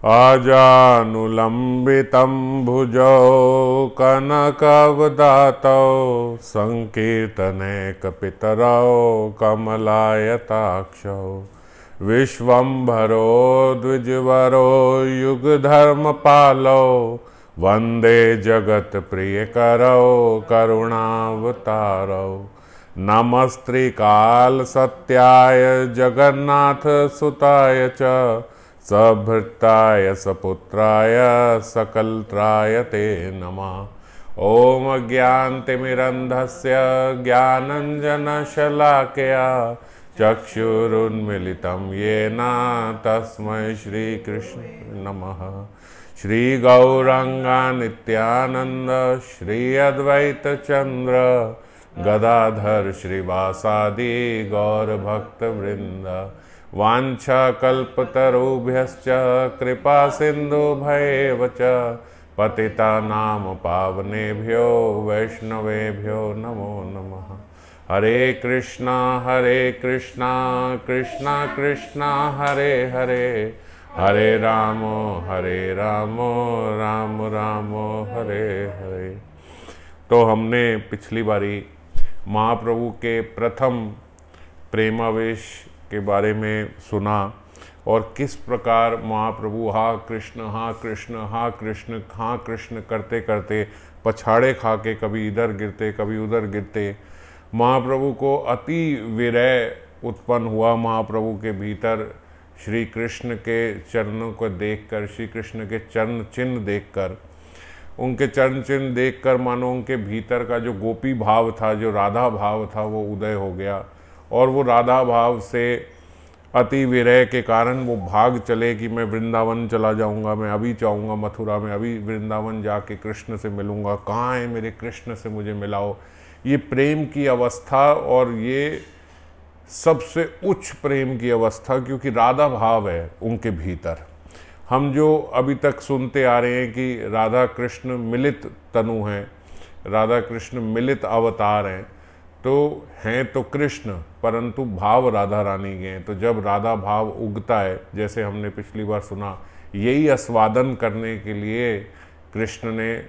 आजानुलम्बितं भुजौ कनकवदातौ संकीर्तनैकपितरौ कमलायताक्षौ विश्वम्भरो द्विजवरो युगधर्मपालौ वन्दे जगत्प्रियकरौ करुणावतारौ नमस्त्रिकालसत्याय जगन्नाथसुताय च सभृताय सपुत्राय सकलत्राय ते नमः। ॐ अज्ञानतिमिरन्धस्य ज्ञानाञ्जनशलाकया चक्षुरुन्मीलितं येन तस्मै श्रीकृष्णाय नमः। श्रीगौराङ्ग नित्यानन्द श्री अद्वैतचन्द्र गदाधर श्रीवासादि गौरभक्तवृन्द वाञ्छाकल्पतरुभ्यश्च कृपा सिन्धुभ्येव च पतितानां पावनेभ्यो वैष्णवेभ्यो नमो नमः। हरे कृष्णा कृष्णा कृष्णा हरे हरे, हरे राम राम राम हरे हरे। तो हमने पिछली बारी महाप्रभु के प्रथम प्रेमावेश के बारे में सुना और किस प्रकार महाप्रभु हा कृष्ण हा कृष्ण हा कृष्ण हा कृष्ण करते करते पछाड़े खा के कभी इधर गिरते कभी उधर गिरते महाप्रभु को अति विरह उत्पन्न हुआ। महाप्रभु के भीतर श्री कृष्ण के चरणों को देखकर, श्री कृष्ण के चरण चिन्ह देखकर, उनके चरण चिन्ह देखकर मानो उनके भीतर का जो गोपी भाव था, जो राधा भाव था, वो उदय हो गया। और वो राधा भाव से अति विरह के कारण वो भाग चले कि मैं वृंदावन चला जाऊंगा, मैं अभी चाहूँगा मथुरा में, अभी वृंदावन जाके कृष्ण से मिलूंगा, कहाँ है मेरे कृष्ण से मुझे मिलाओ। ये प्रेम की अवस्था और ये सबसे उच्च प्रेम की अवस्था, क्योंकि राधा भाव है उनके भीतर। हम जो अभी तक सुनते आ रहे हैं कि राधा कृष्ण मिलित तनु हैं, राधा कृष्ण मिलित अवतार हैं, तो हैं तो कृष्ण परंतु भाव राधा रानी के हैं। तो जब राधा भाव उगता है, जैसे हमने पिछली बार सुना, यही आस्वादन करने के लिए कृष्ण ने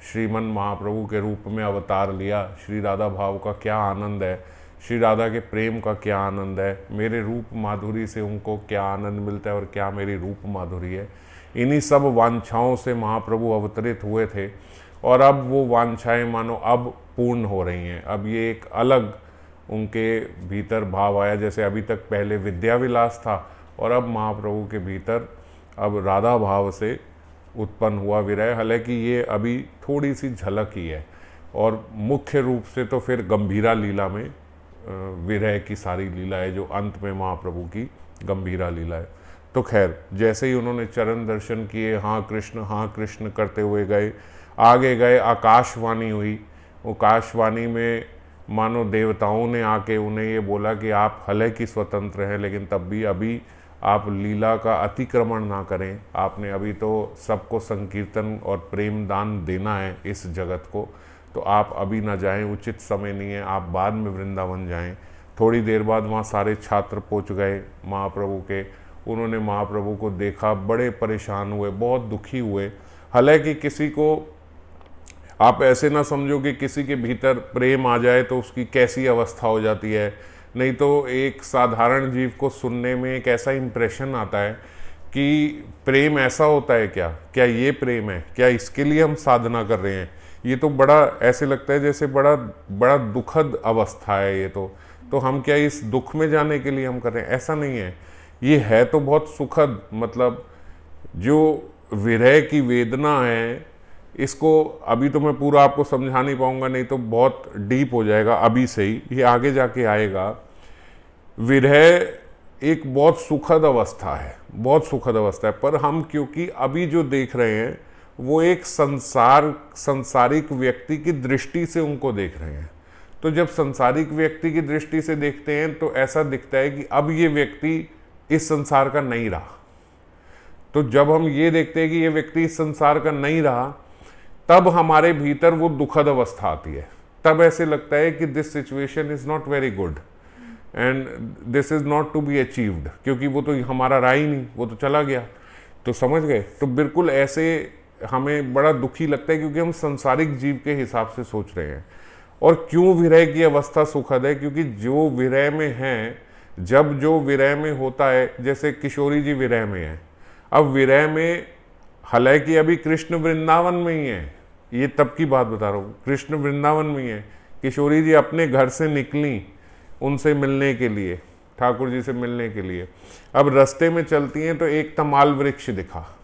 श्रीमन महाप्रभु के रूप में अवतार लिया। श्री राधा भाव का क्या आनंद है, श्री राधा के प्रेम का क्या आनंद है, मेरे रूप माधुरी से उनको क्या आनंद मिलता है और क्या मेरी रूप माधुरी है। इन्हीं सब वांछाओं से महाप्रभु अवतरित हुए थे और अब वो वांछाएं मानो अब पूर्ण हो रही हैं। अब ये एक अलग उनके भीतर भाव आया। जैसे अभी तक पहले विद्या विलास था और अब महाप्रभु के भीतर अब राधा भाव से उत्पन्न हुआ विरह। हालांकि ये अभी थोड़ी सी झलक ही है और मुख्य रूप से तो फिर गंभीरा लीला में विरह की सारी लीला है, जो अंत में महाप्रभु की गंभीरा लीला है। तो खैर, जैसे ही उन्होंने चरण दर्शन किए, हाँ कृष्ण करते हुए गए, आगे गए, आकाशवाणी हुई। वो आकाशवाणी में मानो देवताओं ने आके उन्हें ये बोला कि आप हले की स्वतंत्र हैं, लेकिन तब भी अभी आप लीला का अतिक्रमण ना करें। आपने अभी तो सबको संकीर्तन और प्रेम दान देना है इस जगत को, तो आप अभी ना जाएं, उचित समय नहीं है, आप बाद में वृंदावन जाएं। थोड़ी देर बाद वहाँ सारे छात्र पहुँच गए महाप्रभु के। उन्होंने महाप्रभु को देखा, बड़े परेशान हुए, बहुत दुखी हुए। हालांकि किसी को आप ऐसे ना समझो कि किसी के भीतर प्रेम आ जाए तो उसकी कैसी अवस्था हो जाती है। नहीं तो एक साधारण जीव को सुनने में एक ऐसा इंप्रेशन आता है कि प्रेम ऐसा होता है क्या ये प्रेम है, क्या इसके लिए हम साधना कर रहे हैं। ये तो बड़ा ऐसे लगता है जैसे बड़ा दुखद अवस्था है ये तो हम क्या इस दुख में जाने के लिए हम कर रहे हैं। ऐसा नहीं है, ये है तो बहुत सुखद। मतलब जो विरह की वेदना है, इसको अभी तो मैं पूरा आपको समझा नहीं पाऊंगा, नहीं तो बहुत डीप हो जाएगा अभी से ही, ये आगे जाके आएगा। विरह एक बहुत सुखद अवस्था है, बहुत सुखद अवस्था है, पर हम क्योंकि अभी जो देख रहे हैं वो एक संसारिक व्यक्ति की दृष्टि से उनको देख रहे हैं। तो जब संसारिक व्यक्ति की दृष्टि से देखते हैं तो ऐसा दिखता है कि अब ये व्यक्ति इस संसार का नहीं रहा। तो जब हम ये देखते हैं कि ये व्यक्ति इस संसार का नहीं रहा, तब हमारे भीतर वो दुखद अवस्था आती है। तब ऐसे लगता है कि this situation is not very good and this is not to be achieved, क्योंकि वो तो हमारा रहा ही नहीं, वो तो चला गया। तो समझ गए। तो बिल्कुल ऐसे हमें बड़ा दुखी लगता है क्योंकि हम संसारिक जीव के हिसाब से सोच रहे हैं। और क्यों विरह की अवस्था सुखद है? क्योंकि जो विरह में है, जब जो विरह में होता है, जैसे किशोरी जी विरह में है, अब विरह में हालांकि अभी कृष्ण वृंदावन में ही है, ये तब की बात बता रहा हूँ, कृष्ण वृंदावन में ही है, किशोरी जी अपने घर से निकली उनसे मिलने के लिए, ठाकुर जी से मिलने के लिए। अब रास्ते में चलती हैं तो एक तमाल वृक्ष दिखा।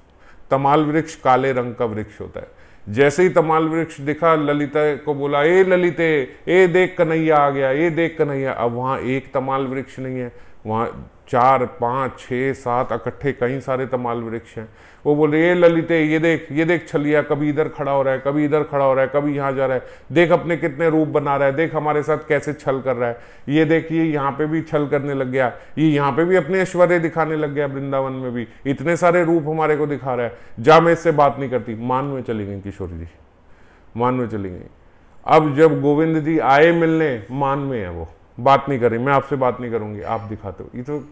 तमाल वृक्ष काले रंग का वृक्ष होता है। जैसे ही तमाल वृक्ष दिखा, ललिता को बोला, ए ललिते, ए देख कन्हैया आ गया, ये देख कन्हैया। अब वहां एक तमाल वृक्ष नहीं है, वहां 4, 5, 6, 7 इकट्ठे कई सारे तमाल वृक्ष हैं। वो बोल रहे, ए ललिते, ये देख छलिया, कभी इधर खड़ा हो रहा है, कभी इधर खड़ा हो रहा है, कभी यहाँ जा रहा है, देख अपने कितने रूप बना रहा है, देख हमारे साथ कैसे छल कर रहा है, ये देखिए यहाँ पे भी छल करने लग गया, ये यहाँ पे भी अपने ऐश्वर्य दिखाने लग गया, वृंदावन में भी इतने सारे रूप हमारे को दिखा रहा है, जा मैं इससे बात नहीं करती। मान में चली गई किशोरी जी, मान में चली गई। अब जब गोविंद जी आए मिलने, मान में है, वो बात नहीं कर रही, मैं आपसे बात नहीं करूंगी, आप दिखाते हो। ये तो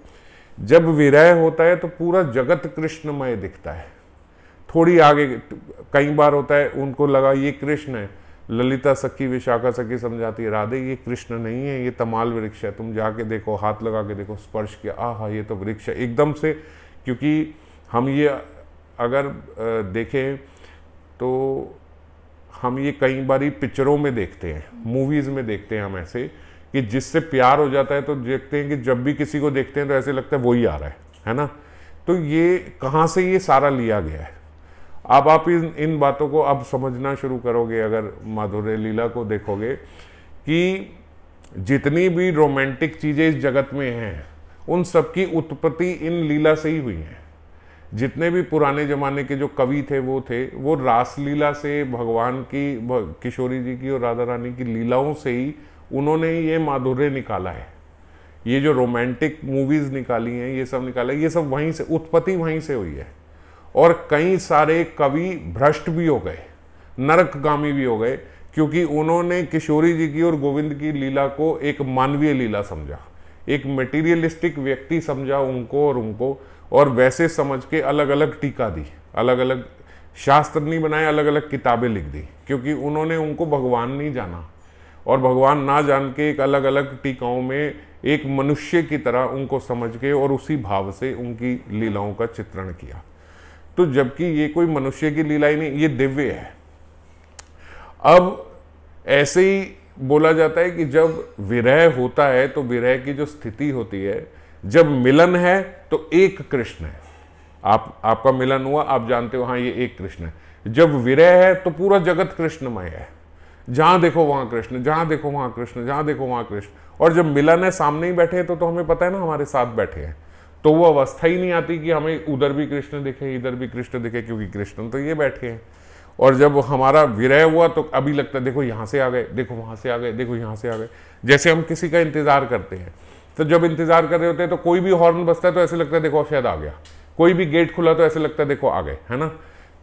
जब विरह होता है तो पूरा जगत कृष्णमय दिखता है। थोड़ी आगे कई बार होता है, उनको लगा ये कृष्ण है, ललिता सखी विशाखा सखी समझाती है, राधे ये कृष्ण नहीं है, ये तमाल वृक्ष है, तुम जाके देखो, हाथ लगा के देखो, स्पर्श किया, आहा ये तो वृक्ष है एकदम से। क्योंकि हम ये अगर देखें तो हम ये कई बारी पिक्चरों में देखते हैं, मूवीज में देखते हैं हम ऐसे, कि जिससे प्यार हो जाता है तो देखते हैं कि जब भी किसी को देखते हैं तो ऐसे लगता है वही आ रहा है ना। तो ये कहाँ से ये सारा लिया गया है? अब आप इन बातों को अब समझना शुरू करोगे अगर माधुर्य लीला को देखोगे, कि जितनी भी रोमांटिक चीजें इस जगत में हैं उन सबकी उत्पत्ति इन लीला से ही हुई है। जितने भी पुराने जमाने के जो कवि थे वो रासलीला से, भगवान की, किशोरी जी की और राधा रानी की लीलाओं से ही उन्होंने ये माधुर्य निकाला है। ये जो रोमांटिक मूवीज निकाली हैं, ये सब निकाला है, ये सब वहीं से, उत्पत्ति वहीं से हुई है। और कई सारे कवि भ्रष्ट भी हो गए, नरकगामी भी हो गए, क्योंकि उन्होंने किशोरी जी की और गोविंद की लीला को एक मानवीय लीला समझा, एक मटेरियलिस्टिक व्यक्ति समझा उनको, और वैसे समझ के अलग अलग टीका दी, अलग अलग शास्त्र नहीं बनाए, अलग अलग किताबें लिख दी, क्योंकि उन्होंने उनको भगवान नहीं जाना, और भगवान ना जान के एक अलग अलग टीकाओं में एक मनुष्य की तरह उनको समझ के और उसी भाव से उनकी लीलाओं का चित्रण किया। तो जबकि ये कोई मनुष्य की लीला ही नहीं, ये दिव्य है। अब ऐसे ही बोला जाता है कि जब विरह होता है तो विरह की जो स्थिति होती है, जब मिलन है तो एक कृष्ण है, आपका मिलन हुआ, आप जानते हो हाँ ये एक कृष्ण है। जब विरह है तो पूरा जगत कृष्णमय है, जहां देखो वहां कृष्ण, जहां देखो वहां कृष्ण, जहां देखो वहां कृष्ण। और जब मिलन है, सामने ही बैठे हैं तो हमें पता है ना हमारे साथ बैठे हैं, तो वो अवस्था ही नहीं आती कि हमें उधर भी कृष्ण दिखे, इधर भी कृष्ण दिखे, क्योंकि कृष्ण तो ये बैठे हैं। और जब हमारा विरह हुआ तो अभी लगता है देखो यहाँ से आ गए, देखो वहां से आ गए, देखो यहाँ से आ गए। जैसे हम किसी का इंतजार करते हैं, तो जब इंतजार कर रहे होते हैं तो कोई भी हॉर्न बजता है तो ऐसे लगता है देखो शायद आ गया, कोई भी गेट खुला तो ऐसे लगता है देखो आ गए, है ना।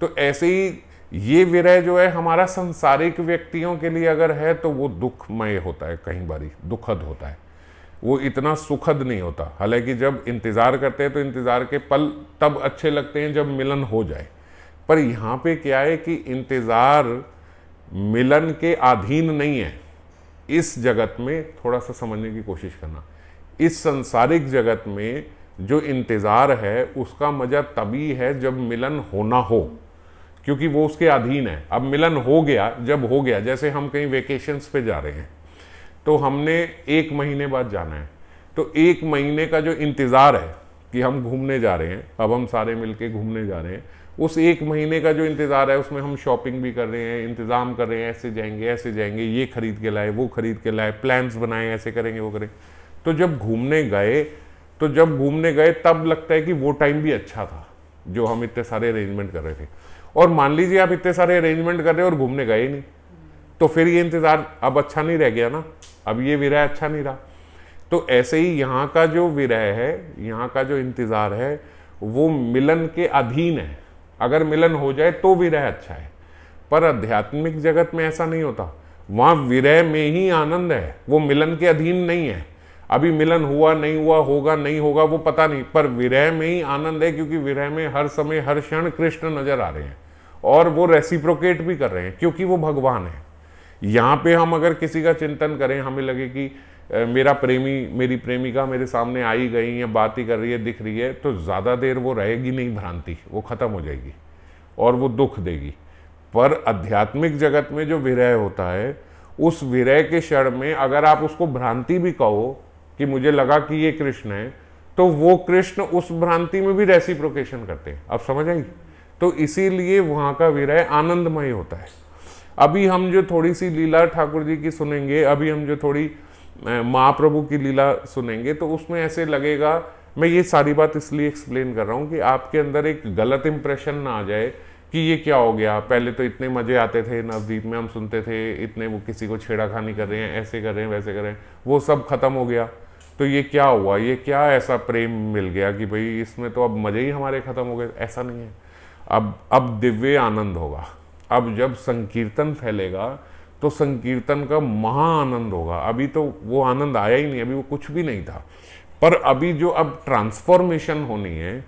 तो ऐसे ही ये विरह जो है हमारा सांसारिक व्यक्तियों के लिए अगर है तो वो दुखमय होता है, कई बारी दुखद होता है, वो इतना सुखद नहीं होता। हालांकि जब इंतजार करते हैं तो इंतजार के पल तब अच्छे लगते हैं जब मिलन हो जाए। पर यहाँ पे क्या है कि इंतजार मिलन के अधीन नहीं है। इस जगत में थोड़ा सा समझने की कोशिश करना, इस संसारिक जगत में जो इंतजार है उसका मजा तभी है जब मिलन होना हो, क्योंकि वो उसके अधीन है। अब मिलन हो गया, जब हो गया, जैसे हम कहीं वेकेशंस पे जा रहे हैं तो हमने 1 महीने बाद जाना है, तो 1 महीने का जो इंतज़ार है कि हम घूमने जा रहे हैं, अब हम सारे मिलके घूमने जा रहे हैं, उस 1 महीने का जो इंतज़ार है उसमें हम शॉपिंग भी कर रहे हैं, इंतज़ाम कर रहे हैं, ऐसे जाएंगे, ये खरीद के लाए, वो खरीद के लाए, प्लान्स बनाए, ऐसे करेंगे, वो करेंगे। तो जब घूमने गए तब लगता है कि वो टाइम भी अच्छा था जो हम इतने सारे अरेंजमेंट कर रहे थे। और मान लीजिए आप इतने सारे अरेंजमेंट कर रहे हो और घूमने गए नहीं, तो फिर ये इंतजार अब अच्छा नहीं रह गया ना, अब ये विरह अच्छा नहीं रहा। तो ऐसे ही यहाँ का जो विरह है, यहाँ का जो इंतजार है, वो मिलन के अधीन है। अगर मिलन हो जाए तो विरह अच्छा है, पर आध्यात्मिक जगत में ऐसा नहीं होता। वहां विरह में ही आनंद है, वो मिलन के अधीन नहीं है। अभी मिलन हुआ नहीं हुआ, होगा नहीं होगा, वो पता नहीं, पर विरह में ही आनंद है, क्योंकि विरह में हर समय हर क्षण कृष्ण नजर आ रहे हैं और वो रेसिप्रोकेट भी कर रहे हैं, क्योंकि वो भगवान है। यहाँ पे हम अगर किसी का चिंतन करें, हमें लगे कि मेरा प्रेमी, मेरी प्रेमिका मेरे सामने आई गई या बात ही कर रही है, दिख रही है, तो ज़्यादा देर वो रहेगी नहीं भ्रांति, वो खत्म हो जाएगी और वो दुख देगी। पर आध्यात्मिक जगत में जो विरह होता है, उस विरह के क्षण में अगर आप उसको भ्रांति भी कहो कि मुझे लगा कि ये कृष्ण है, तो वो कृष्ण उस भ्रांति में भी रेसिप्रोकेशन करते हैं। अब समझ आई? तो इसीलिए वहाँ का विरह आनंदमय होता है। अभी हम जो थोड़ी सी लीला ठाकुर जी की सुनेंगे, अभी हम जो थोड़ी महाप्रभु की लीला सुनेंगे, तो उसमें ऐसे लगेगा, मैं ये सारी बात इसलिए एक्सप्लेन कर रहा हूँ कि आपके अंदर एक गलत इंप्रेशन ना आ जाए कि ये क्या हो गया, पहले तो इतने मजे आते थे नवदीप में, हम सुनते थे, इतने वो किसी को छेड़ाखानी कर रहे हैं, ऐसे कर रहे हैं, वैसे कर रहे हैं, वो सब खत्म हो गया, तो ये क्या हुआ, ये क्या ऐसा प्रेम मिल गया कि भाई इसमें तो अब मजे ही हमारे खत्म हो गए। ऐसा नहीं है। अब दिव्य आनंद होगा। अब जब संकीर्तन फैलेगा तो संकीर्तन का महा आनंद होगा। अभी तो वो आनंद आया ही नहीं, अभी वो कुछ भी नहीं था। पर अभी जो अब ट्रांसफॉर्मेशन होनी है,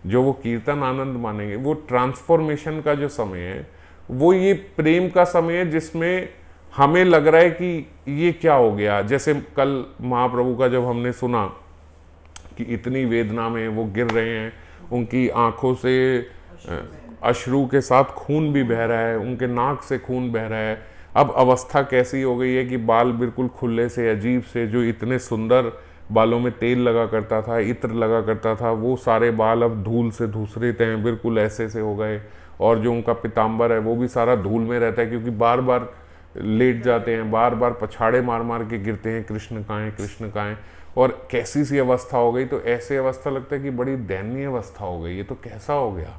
जो वो कीर्तन आनंद मानेंगे, वो ट्रांसफॉर्मेशन का जो समय है, वो ये प्रेम का समय है, जिसमें हमें लग रहा है कि ये क्या हो गया। जैसे कल महाप्रभु का जब हमने सुना कि इतनी वेदना में वो गिर रहे हैं, उनकी आंखों से अश्रु के साथ खून भी बह रहा है, उनके नाक से खून बह रहा है। अब अवस्था कैसी हो गई है कि बाल बिल्कुल खुले से, अजीब से, जो इतने सुंदर बालों में तेल लगा करता था, इत्र लगा करता था, वो सारे बाल अब धूल से धूसरित हैं, बिल्कुल ऐसे से हो गए। और जो उनका पीताम्बर है वो भी सारा धूल में रहता है, क्योंकि बार बार लेट जाते हैं, बार बार पछाड़े मार मार के गिरते हैं, कृष्ण कहाँ हैं, कृष्ण कहाँ हैं। और कैसी सी अवस्था हो गई। तो ऐसे अवस्था लगता है कि बड़ी दयनीय अवस्था हो गई, ये तो कैसा हो गया।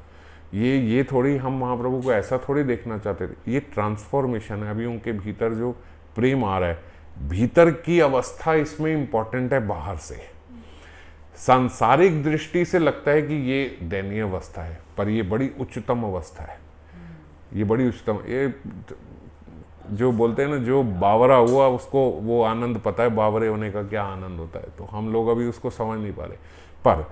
ये थोड़ी हम महाप्रभु को ऐसा थोड़ी देखना चाहते थे। ये ट्रांसफॉर्मेशन है। अभी उनके भीतर जो प्रेम आ रहा है, भीतर की अवस्था इसमें इंपॉर्टेंट है। बाहर से सांसारिक दृष्टि से लगता है कि ये दयनीय अवस्था है, पर ये बड़ी उच्चतम अवस्था है। ये बड़ी उच्चतम, ये जो बोलते हैं ना, जो बावरा हुआ उसको वो आनंद पता है, बावरे होने का क्या आनंद होता है। तो हम लोग अभी उसको समझ नहीं पा रहे। पर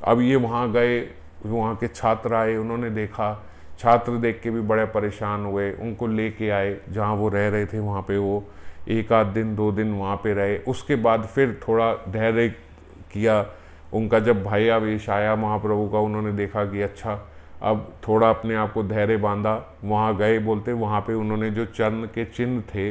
अब ये वहाँ गए, वहाँ के छात्र आए, उन्होंने देखा, छात्र देख के भी बड़े परेशान हुए, उनको लेके आए जहाँ वो रह रहे थे। वहाँ पे वो एक आध दिन 2 दिन वहाँ पे रहे। उसके बाद फिर थोड़ा धैर्य किया उनका। जब भाई आवेश आया महाप्रभु का, उन्होंने देखा कि अच्छा अब थोड़ा अपने आप को धैर्य बांधा। वहाँ गए, बोलते वहाँ पे उन्होंने जो चरण के चिन्ह थे,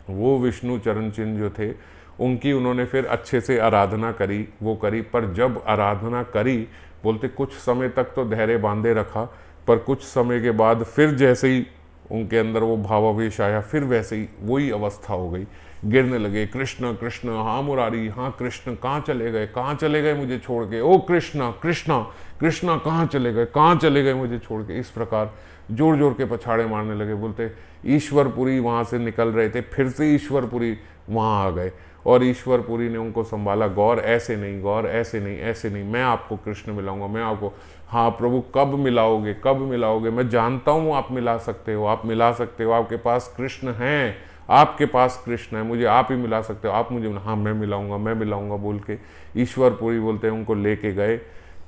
वो विष्णु चरण चिन्ह जो थे, उनकी उन्होंने फिर अच्छे से आराधना करी, वो करी। पर जब आराधना करी, बोलते कुछ समय तक तो धैर्य बांधे रखा, पर कुछ समय के बाद फिर जैसे ही उनके अंदर वो भावावेश आया, फिर वैसे ही वही अवस्था हो गई। गिरने लगे, कृष्ण कृष्ण, हाँ मुरारी, हाँ कृष्ण, कहाँ चले गए, कहाँ चले गए मुझे छोड़ के, ओ कृष्णा कृष्णा कृष्णा, कहाँ चले गए, कहाँ चले गए मुझे छोड़ के। इस प्रकार जोर जोर के पछाड़े मारने लगे। बोलते ईश्वरपुरी वहाँ से निकल रहे थे, फिर से ईश्वरपुरी वहाँ आ गए और ईश्वरपुरी ने उनको संभाला। गौर ऐसे नहीं, गौर ऐसे नहीं, ऐसे नहीं, मैं आपको कृष्ण मिलाऊंगा, मैं आपको। हाँ प्रभु, कब मिलाओगे, कब मिलाओगे? मैं जानता हूँ आप मिला सकते हो, आप मिला सकते हो, आपके पास कृष्ण हैं, आपके पास कृष्ण है, मुझे आप ही मिला सकते हो, आप मुझे। हाँ मैं मिलाऊंगा, मैं मिलाऊंगा बोल के ईश्वरपुरी बोलते हैं उनको लेके गए,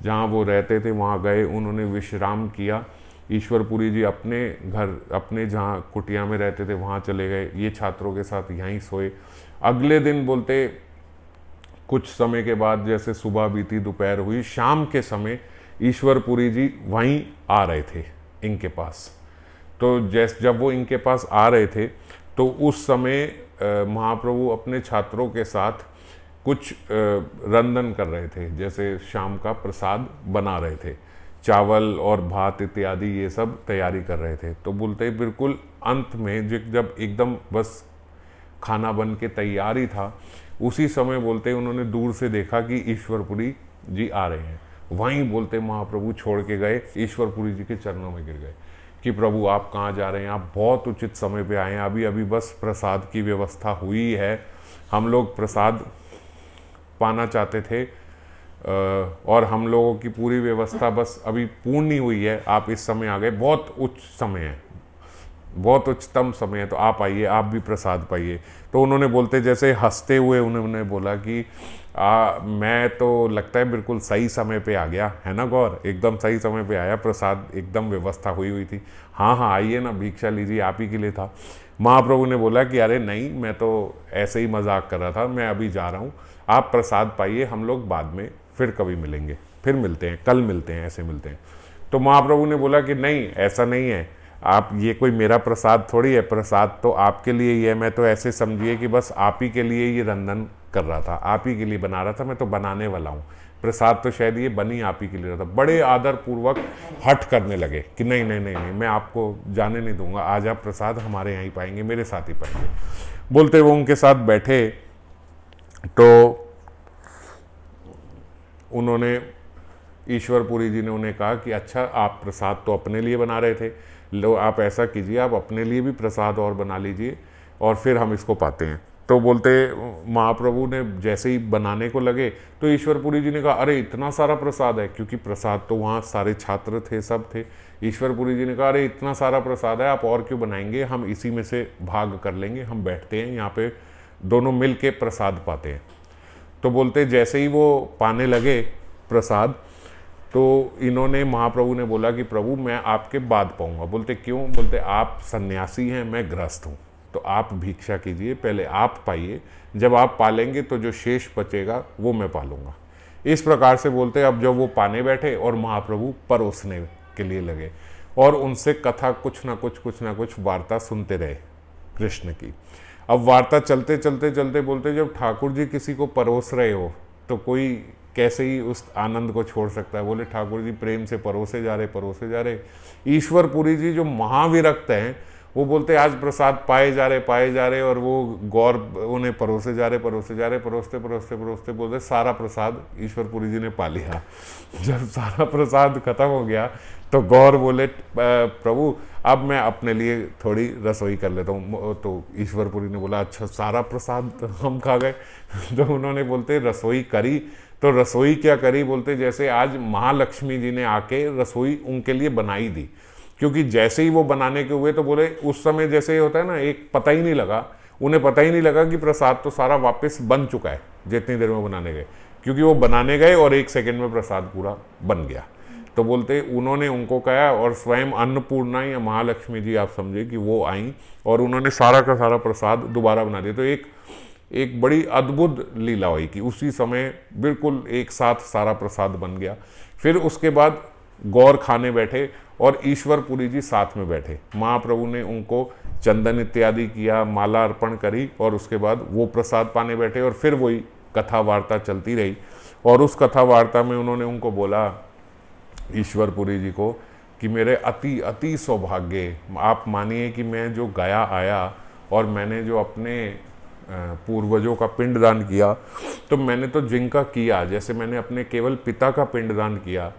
जहाँ वो रहते थे वहाँ गए, उन्होंने विश्राम किया। ईश्वरपुरी जी अपने घर, अपने जहाँ कुटिया में रहते थे वहाँ चले गए, ये छात्रों के साथ यहीं सोए। अगले दिन बोलते कुछ समय के बाद, जैसे सुबह बीती, दोपहर हुई, शाम के समय ईश्वरपुरी जी वहीं आ रहे थे इनके पास। तो जब वो इनके पास आ रहे थे, तो उस समय महाप्रभु अपने छात्रों के साथ कुछ रंधन कर रहे थे, जैसे शाम का प्रसाद बना रहे थे, चावल और भात इत्यादि ये सब तैयारी कर रहे थे। तो बोलते बिल्कुल अंत में जब एकदम बस खाना बन के तैयार ही था, उसी समय बोलते उन्होंने दूर से देखा कि ईश्वरपुरी जी आ रहे हैं। वहीं बोलते महाप्रभु छोड़ के गए, ईश्वरपुरी जी के चरणों में गिर गए कि प्रभु आप कहाँ जा रहे हैं, आप बहुत उचित समय पे आए हैं, अभी अभी बस प्रसाद की व्यवस्था हुई है, हम लोग प्रसाद पाना चाहते थे और हम लोगों की पूरी व्यवस्था बस अभी पूर्ण ही हुई है, आप इस समय आ गए, बहुत उच्च समय है। बहुत उच्चतम समय है, तो आप आइए, आप भी प्रसाद पाइए। तो उन्होंने बोलते जैसे हंसते हुए उन्होंने बोला कि मैं तो लगता है बिल्कुल सही समय पे आ गया है ना गौर, एकदम सही समय पे आया, प्रसाद एकदम व्यवस्था हुई हुई थी। हाँ हाँ आइए ना, भिक्षा लीजिए, आप ही के लिए था। महाप्रभु ने बोला कि अरे नहीं, मैं तो ऐसे ही मजाक कर रहा था, मैं अभी जा रहा हूँ, आप प्रसाद पाइए, हम लोग बाद में फिर कभी मिलेंगे, फिर मिलते हैं, कल मिलते हैं, ऐसे मिलते हैं। तो महाप्रभु ने बोला कि नहीं, ऐसा नहीं है, आप, ये कोई मेरा प्रसाद थोड़ी है, प्रसाद तो आपके लिए ही है, मैं तो ऐसे समझिए कि बस आप ही के लिए ये रंधन कर रहा था, आप ही के लिए बना रहा था, मैं तो बनाने वाला हूँ, प्रसाद तो शायद ये बनी आप ही के लिए रहा था। बड़े आदर पूर्वक हट करने लगे कि नहीं नहीं नहीं नहीं, मैं आपको जाने नहीं दूंगा, आज आप प्रसाद हमारे यहाँ ही पाएंगे, मेरे साथ ही पाएंगे। बोलते वो उनके साथ बैठे, तो उन्होंने, ईश्वरपुरी जी ने उन्हें कहा कि अच्छा, आप प्रसाद तो अपने लिए बना रहे थे, लो आप ऐसा कीजिए, आप अपने लिए भी प्रसाद और बना लीजिए और फिर हम इसको पाते हैं। तो बोलते महाप्रभु ने जैसे ही बनाने को लगे तो ईश्वरपुरी जी ने कहा अरे इतना सारा प्रसाद है, क्योंकि प्रसाद तो वहाँ सारे छात्र थे, सब थे। ईश्वरपुरी जी ने कहा अरे इतना सारा प्रसाद है, आप और क्यों बनाएंगे, हम इसी में से भाग कर लेंगे, हम बैठते हैं यहाँ पे, दोनों मिल के प्रसाद पाते हैं। तो बोलते जैसे ही वो पाने लगे प्रसाद, तो इन्होंने, महाप्रभु ने बोला कि प्रभु मैं आपके बाद पाऊंगा। बोलते क्यों? बोलते आप सन्यासी हैं, मैं गृहस्थ हूँ, तो आप भिक्षा कीजिए, पहले आप पाइए, जब आप पालेंगे तो जो शेष बचेगा वो मैं पालूंगा। इस प्रकार से बोलते अब जब वो पाने बैठे और महाप्रभु परोसने के लिए लगे और उनसे कथा कुछ ना कुछ वार्ता सुनते रहे कृष्ण की। अब वार्ता चलते चलते चलते बोलते जब ठाकुर जी किसी को परोस रहे हो तो कोई कैसे ही उस आनंद को छोड़ सकता है। बोले ठाकुर जी प्रेम से परोसे जा रहे। ईश्वरपुरी जी जो महाविरक्त हैं वो बोलते आज प्रसाद पाए जा रहे और वो गौर उन्हें परोसे जा रहे, परोसते बोलते सारा प्रसाद ईश्वरपुरी जी ने पा लिया। जब सारा प्रसाद खत्म हो गया तो गौर बोले प्रभु अब मैं अपने लिए थोड़ी रसोई कर लेता हूँ। तो ईश्वरपुरी ने बोला अच्छा सारा प्रसाद हम खा गए। तो उन्होंने बोलते रसोई करी, तो रसोई क्या करी? बोलते जैसे आज महालक्ष्मी जी ने आके रसोई उनके लिए बनाई दी, क्योंकि जैसे ही वो बनाने के हुए तो बोले उस समय जैसे ही होता है ना, एक पता ही नहीं लगा, उन्हें पता ही नहीं लगा कि प्रसाद तो सारा वापस बन चुका है जितनी देर में बनाने गए, क्योंकि वो बनाने गए और 1 सेकंड में प्रसाद पूरा बन गया। तो बोलते उन्होंने उनको कहा और स्वयं अन्नपूर्णा या महालक्ष्मी जी आप समझे कि वो आई और उन्होंने सारा का सारा प्रसाद दोबारा बना दिया। तो एक बड़ी अद्भुत लीला हुई कि उसी समय बिल्कुल एक साथ सारा प्रसाद बन गया। फिर उसके बाद गौर खाने बैठे और ईश्वरपुरी जी साथ में बैठे। महाप्रभु ने उनको चंदन इत्यादि किया, माला अर्पण करी और उसके बाद वो प्रसाद पाने बैठे और फिर वही कथा वार्ता चलती रही। और उस कथा वार्ता में उन्होंने उनको बोला ईश्वरपुरी जी को कि मेरे अति अति सौभाग्य, आप मानिए कि मैं जो गया आया और मैंने जो अपने पूर्वजों का पिंडदान किया, तो मैंने तो जिनका किया, जैसे मैंने अपने केवल पिता का पिंडदान किया,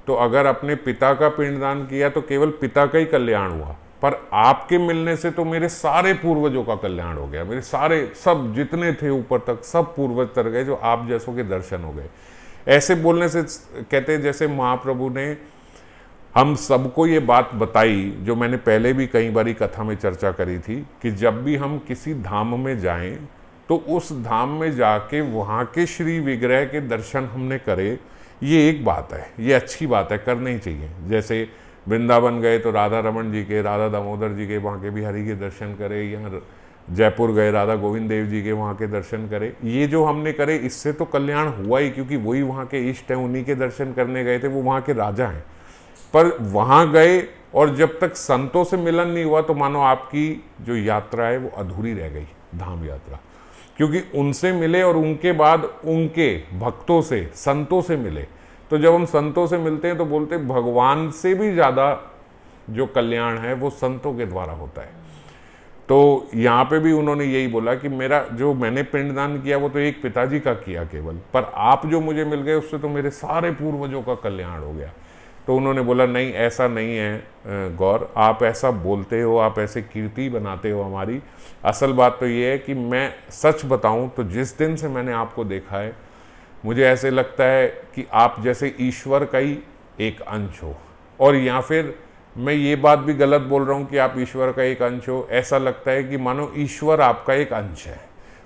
तो अगर अपने पिता का पिंडदान किया तो केवल पिता का ही कल्याण हुआ, पर आपके मिलने से तो मेरे सारे पूर्वजों का कल्याण हो गया। मेरे सारे सब जितने थे ऊपर तक सब पूर्वज तर गए, जो आप जैसों के दर्शन हो गए। ऐसे बोलने से कहते जैसे महाप्रभु ने हम सबको ये बात बताई जो मैंने पहले भी कई बारी कथा में चर्चा करी थी कि जब भी हम किसी धाम में जाएं तो उस धाम में जाके वहाँ के श्री विग्रह के दर्शन हमने करे, ये एक बात है, ये अच्छी बात है, करनी ही चाहिए। जैसे वृंदावन गए तो राधा रमन जी के, राधा दामोदर जी के वहाँ के बिहारी के दर्शन करे, यहाँ जयपुर गए राधा गोविंद देव जी के वहाँ के दर्शन करे। ये जो हमने करे इससे तो कल्याण हुआ ही, क्योंकि वही वहाँ के इष्ट हैं, उन्हीं के दर्शन करने गए थे, वो वहाँ के राजा हैं। पर वहाँ गए और जब तक संतों से मिलन नहीं हुआ तो मानो आपकी जो यात्रा है वो अधूरी रह गई, धाम यात्रा, क्योंकि उनसे मिले और उनके बाद उनके भक्तों से, संतों से मिले। तो जब हम संतों से मिलते हैं तो बोलते भगवान से भी ज़्यादा जो कल्याण है वो संतों के द्वारा होता है। तो यहाँ पे भी उन्होंने यही बोला कि मेरा जो मैंने पिंडदान किया वो तो एक पिताजी का किया केवल, पर आप जो मुझे मिल गए उससे तो मेरे सारे पूर्वजों का कल्याण हो गया। तो उन्होंने बोला नहीं ऐसा नहीं है गौर, आप ऐसा बोलते हो, आप ऐसे कीर्ति बनाते हो हमारी, असल बात तो ये है कि मैं सच बताऊं तो जिस दिन से मैंने आपको देखा है मुझे ऐसे लगता है कि आप जैसे ईश्वर का ही एक अंश हो, और या फिर मैं ये बात भी गलत बोल रहा हूँ कि आप ईश्वर का एक अंश हो, ऐसा लगता है कि मानो ईश्वर आपका एक अंश है।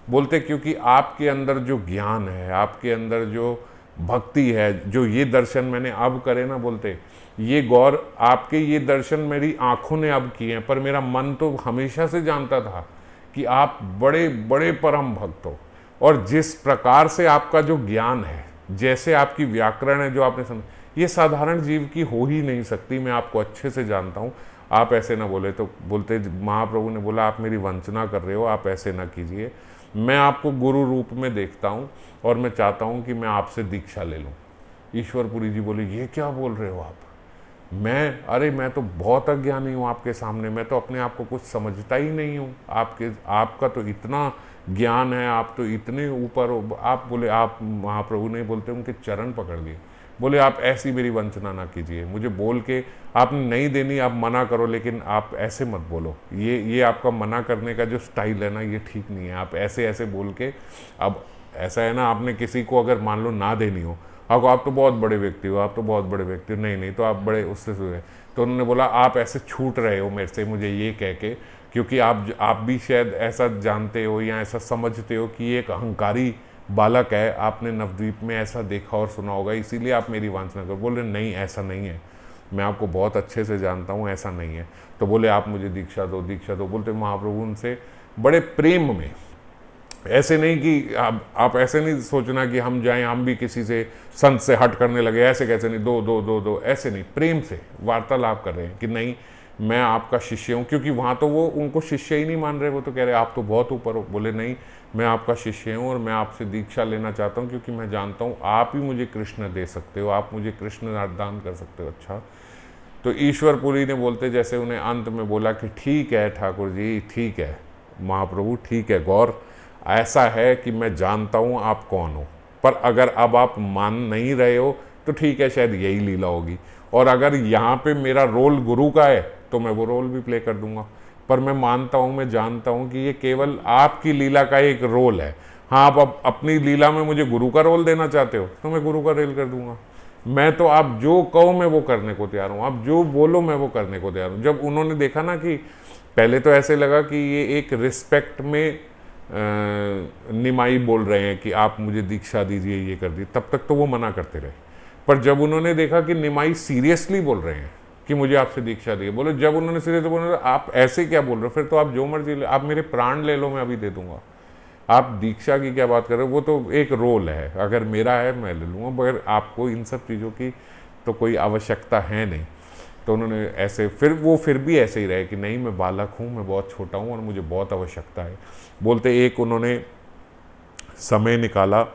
बोलते क्योंकि आपके अंदर जो ज्ञान है, आपके अंदर जो भक्ति है, जो ये दर्शन मैंने अब करे ना, बोलते ये गौर आपके ये दर्शन मेरी आंखों ने अब किए हैं, पर मेरा मन तो हमेशा से जानता था कि आप बड़े बड़े परम भक्त हो। और जिस प्रकार से आपका जो ज्ञान है, जैसे आपकी व्याकरण है, जो आपने समझ, ये साधारण जीव की हो ही नहीं सकती। मैं आपको अच्छे से जानता हूँ, आप ऐसे ना बोले। तो बोलते महाप्रभु ने बोला आप मेरी वंचना कर रहे हो, आप ऐसे ना कीजिए। मैं आपको गुरु रूप में देखता हूँ और मैं चाहता हूँ कि मैं आपसे दीक्षा ले लूँ। ईश्वरपुरी जी बोले ये क्या बोल रहे हो आप? मैं तो बहुत अज्ञानी हूँ आपके सामने, मैं तो अपने आप को कुछ समझता ही नहीं हूँ। आपका तो इतना ज्ञान है, आप तो इतने ऊपर हो। आप बोले, आप महाप्रभु नहीं बोलते, उनके चरण पकड़ लिए, बोले आप ऐसी मेरी वंचना ना कीजिए। मुझे बोल के आपने नहीं देनी, आप मना करो, लेकिन आप ऐसे मत बोलो। ये आपका मना करने का जो स्टाइल है ना, ये ठीक नहीं है। आप ऐसे ऐसे बोल के, अब ऐसा है ना, आपने किसी को अगर मान लो ना देनी हो, आप तो बहुत बड़े व्यक्ति हो, आप तो बहुत बड़े व्यक्ति हो, नहीं तो आप बड़े उससे हुए। तो उन्होंने बोला आप ऐसे छूट रहे हो मेरे से, मुझे ये कह के, क्योंकि आप भी शायद ऐसा जानते हो या ऐसा समझते हो कि ये एक अहंकारी बालक है, आपने नवद्वीप में ऐसा देखा और सुना होगा, इसीलिए आप मेरी वांछना करो। बोले नहीं, ऐसा नहीं है, मैं आपको बहुत अच्छे से जानता हूँ, ऐसा नहीं है। तो बोले आप मुझे दीक्षा दो, दीक्षा दो। बोलते महाप्रभु उनसे बड़े प्रेम में, ऐसे नहीं कि आप ऐसे नहीं सोचना कि हम जाएं, हम भी किसी से संत से हट करने लगे, ऐसे कैसे नहीं, दो दो दो दो, ऐसे नहीं, प्रेम से वार्तालाप कर रहे हैं कि नहीं मैं आपका शिष्य हूँ। क्योंकि वहाँ तो वो उनको शिष्य ही नहीं मान रहे, वो तो कह रहे आप तो बहुत ऊपर हो। बोले नहीं, मैं आपका शिष्य हूँ और मैं आपसे दीक्षा लेना चाहता हूँ, क्योंकि मैं जानता हूँ आप ही मुझे कृष्ण दे सकते हो, आप मुझे कृष्ण दान कर सकते हो। अच्छा, तो ईश्वरपुरी ने बोलते जैसे उन्हें अंत में बोला कि ठीक है ठाकुर जी, ठीक है महाप्रभु, ठीक है गौर, ऐसा है कि मैं जानता हूँ आप कौन हो, पर अगर अब आप मान नहीं रहे हो तो ठीक है, शायद यही लीला होगी। और अगर यहाँ पे मेरा रोल गुरु का है तो मैं वो रोल भी प्ले कर दूंगा, पर मैं मानता हूँ, मैं जानता हूँ कि ये केवल आपकी लीला का एक रोल है। हाँ, आप अपनी लीला में मुझे गुरु का रोल देना चाहते हो तो मैं गुरु का रोल कर दूंगा। मैं तो आप जो कहो मैं वो करने को तैयार हूँ, आप जो बोलो मैं वो करने को तैयार हूँ। जब उन्होंने देखा ना कि पहले तो ऐसे लगा कि ये एक रिस्पेक्ट में निमाई बोल रहे हैं कि आप मुझे दीक्षा दीजिए, ये कर दी, तब तक तो वो मना करते रहे। पर जब उन्होंने देखा कि निमाई सीरियसली बोल रहे हैं कि मुझे आपसे दीक्षा दी, बोले जब उन्होंने सीरियसली बोला आप ऐसे क्या बोल रहे हो, फिर तो आप जो मर्जी ले, आप मेरे प्राण ले लो, मैं अभी दे दूंगा, आप दीक्षा की क्या बात कर रहे हो, वो तो एक रोल है, अगर मेरा है मैं ले लूँगा, मगर आपको इन सब चीज़ों की तो कोई आवश्यकता है नहीं। तो उन्होंने ऐसे फिर भी ऐसे ही रहे कि नहीं मैं बालक हूँ, मैं बहुत छोटा हूँ और मुझे बहुत आवश्यकता है। बोलते एक उन्होंने समय निकाला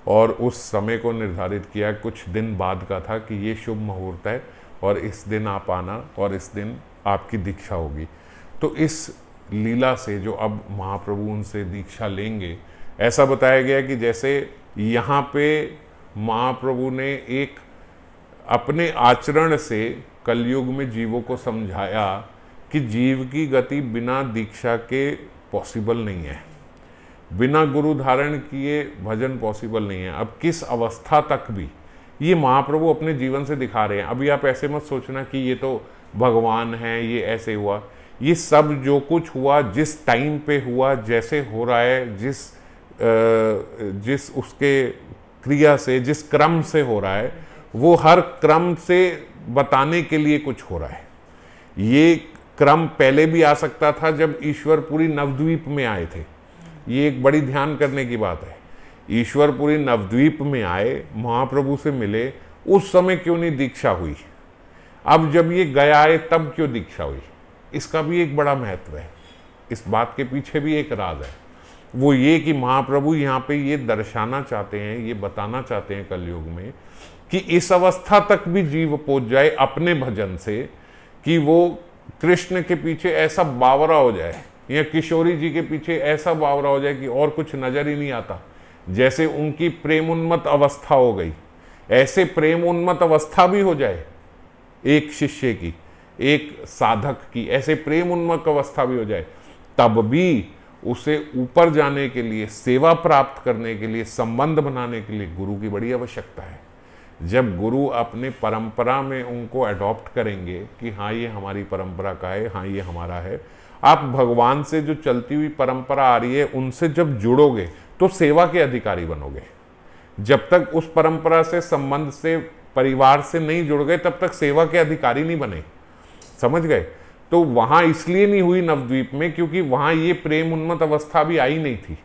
और उस समय को निर्धारित किया, कुछ दिन बाद का था कि ये शुभ मुहूर्त है और इस दिन आप आना और इस दिन आपकी दीक्षा होगी। तो इस लीला से जो अब महाप्रभु उनसे दीक्षा लेंगे, ऐसा बताया गया कि जैसे यहाँ पे महाप्रभु ने एक अपने आचरण से कलयुग में जीवों को समझाया कि जीव की गति बिना दीक्षा के पॉसिबल नहीं है, बिना गुरु धारण किए भजन पॉसिबल नहीं है। अब किस अवस्था तक भी ये महाप्रभु अपने जीवन से दिखा रहे हैं। अभी आप ऐसे मत सोचना कि ये तो भगवान है, ये ऐसे हुआ, ये सब जो कुछ हुआ जिस टाइम पे हुआ, जैसे हो रहा है, जिस उसके क्रिया से, जिस क्रम से हो रहा है, वो हर क्रम से बताने के लिए कुछ हो रहा है। ये क्रम पहले भी आ सकता था जब ईश्वरपुरी नवद्वीप में आए थे, ये एक बड़ी ध्यान करने की बात है। ईश्वरपुरी नवद्वीप में आए, महाप्रभु से मिले, उस समय क्यों नहीं दीक्षा हुई, अब जब ये गया है तब क्यों दीक्षा हुई, इसका भी एक बड़ा महत्व है। इस बात के पीछे भी एक राज है, वो ये कि महाप्रभु यहाँ पे ये दर्शाना चाहते हैं, ये बताना चाहते हैं कलयुग में कि इस अवस्था तक भी जीव पहुंच जाए अपने भजन से कि वो कृष्ण के पीछे ऐसा बावरा हो जाए या किशोरी जी के पीछे ऐसा बावरा हो जाए कि और कुछ नजर ही नहीं आता। जैसे उनकी प्रेम उन्मत्त अवस्था हो गई, ऐसे प्रेम उन्मत्त अवस्था भी हो जाए एक शिष्य की, एक साधक की, ऐसे प्रेम उन्मत्त अवस्था भी हो जाए, तब भी उसे ऊपर जाने के लिए, सेवा प्राप्त करने के लिए, संबंध बनाने के लिए गुरु की बड़ी आवश्यकता है। जब गुरु अपने परंपरा में उनको अडॉप्ट करेंगे कि हाँ ये हमारी परंपरा का है, हाँ ये हमारा है, आप भगवान से जो चलती हुई परंपरा आ रही है उनसे जब जुड़ोगे तो सेवा के अधिकारी बनोगे। जब तक उस परंपरा से, संबंध से, परिवार से नहीं जुड़ गए तब तक सेवा के अधिकारी नहीं बने। समझ गए? तो वहां इसलिए नहीं हुई नवद्वीप में क्योंकि वहां ये प्रेम उन्मत्त अवस्था भी आई नहीं थी,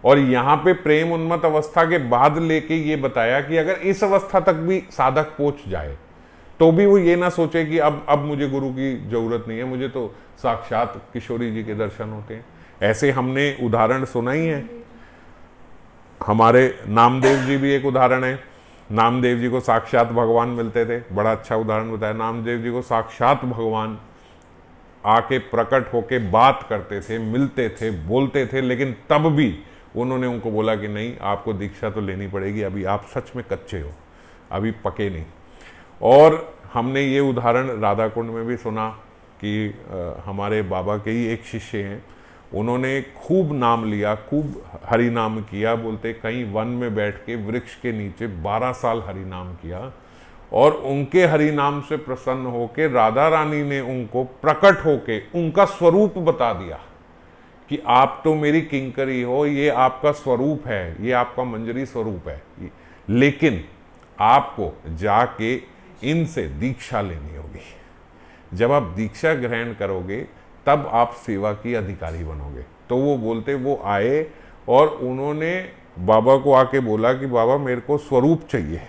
और यहाँ पे प्रेम उन्मत्त अवस्था के बाद लेके ये बताया कि अगर इस अवस्था तक भी साधक पहुंच जाए तो भी वो ये ना सोचे कि अब मुझे गुरु की जरूरत नहीं है, मुझे तो साक्षात किशोरी जी के दर्शन होते हैं। ऐसे हमने उदाहरण सुना ही है। हमारे नामदेव जी भी एक उदाहरण है। नामदेव जी को साक्षात भगवान मिलते थे, बड़ा अच्छा उदाहरण बताया। नामदेव जी को साक्षात भगवान आके प्रकट होके बात करते थे, मिलते थे, बोलते थे, लेकिन तब भी उन्होंने उनको बोला कि नहीं, आपको दीक्षा तो लेनी पड़ेगी, अभी आप सच में कच्चे हो, अभी पके नहीं। और हमने ये उदाहरण राधा कुंड में भी सुना कि हमारे बाबा के ही एक शिष्य हैं, उन्होंने खूब नाम लिया, खूब हरि नाम किया। बोलते कहीं वन में बैठ के वृक्ष के नीचे 12 साल हरि नाम किया, और उनके हरि नाम से प्रसन्न होके राधा रानी ने उनको प्रकट होके उनका स्वरूप बता दिया कि आप तो मेरी किंकरी हो, ये आपका स्वरूप है, ये आपका मंजरी स्वरूप है, लेकिन आपको जाके इनसे दीक्षा लेनी होगी। जब आप दीक्षा ग्रहण करोगे तब आप सेवा की अधिकारी बनोगे। तो वो बोलते, वो आए और उन्होंने बाबा को आके बोला कि बाबा मेरे को स्वरूप चाहिए,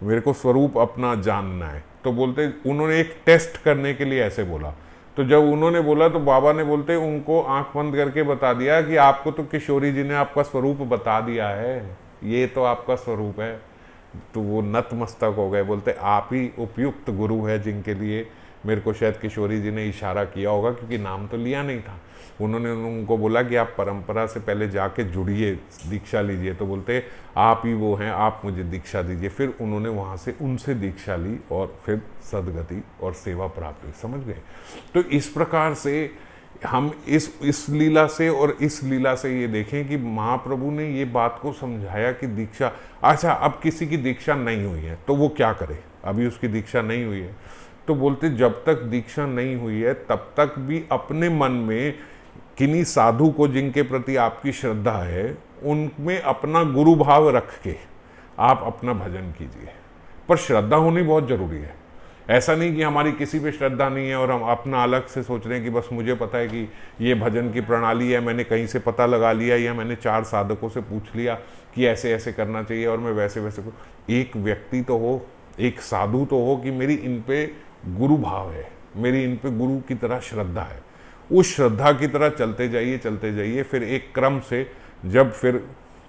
मेरे को स्वरूप अपना जानना है। तो बोलते, उन्होंने एक टेस्ट करने के लिए ऐसे बोला। तो जब उन्होंने बोला तो बाबा ने बोलते उनको आंख बंद करके बता दिया कि आपको तो किशोरी जी ने आपका स्वरूप बता दिया है, ये तो आपका स्वरूप है। तो वो नतमस्तक हो गए, बोलते आप ही उपयुक्त गुरु है जिनके लिए मेरे को शायद किशोरी जी ने इशारा किया होगा, क्योंकि नाम तो लिया नहीं था। उन्होंने उनको बोला कि आप परंपरा से पहले जाके जुड़िए, दीक्षा लीजिए। तो बोलते आप ही वो हैं, आप मुझे दीक्षा दीजिए। फिर उन्होंने वहाँ से उनसे दीक्षा ली और फिर सदगति और सेवा प्राप्त हुई। समझ गए? तो इस प्रकार से हम इस लीला से और इस लीला से ये देखें कि महाप्रभु ने ये बात को समझाया कि दीक्षा, अच्छा अब किसी की दीक्षा नहीं हुई है तो वो क्या करे, अभी उसकी दीक्षा नहीं हुई है। तो बोलते जब तक दीक्षा नहीं हुई है तब तक भी अपने मन में किन्हीं साधु को जिनके प्रति आपकी श्रद्धा है उनमें अपना गुरु भाव रख के आप अपना भजन कीजिए। पर श्रद्धा होनी बहुत जरूरी है। ऐसा नहीं कि हमारी किसी पे श्रद्धा नहीं है और हम अपना अलग से सोच रहे हैं कि बस मुझे पता है कि ये भजन की प्रणाली है, मैंने कहीं से पता लगा लिया या मैंने 4 साधकों से पूछ लिया कि ऐसे ऐसे करना चाहिए और मैं वैसे वैसे एक व्यक्ति तो हो, एक साधु तो हो कि मेरी इन पे गुरु भाव है, मेरी इन पे गुरु की तरह श्रद्धा है। उस श्रद्धा की तरह चलते जाइए। फिर एक क्रम से जब फिर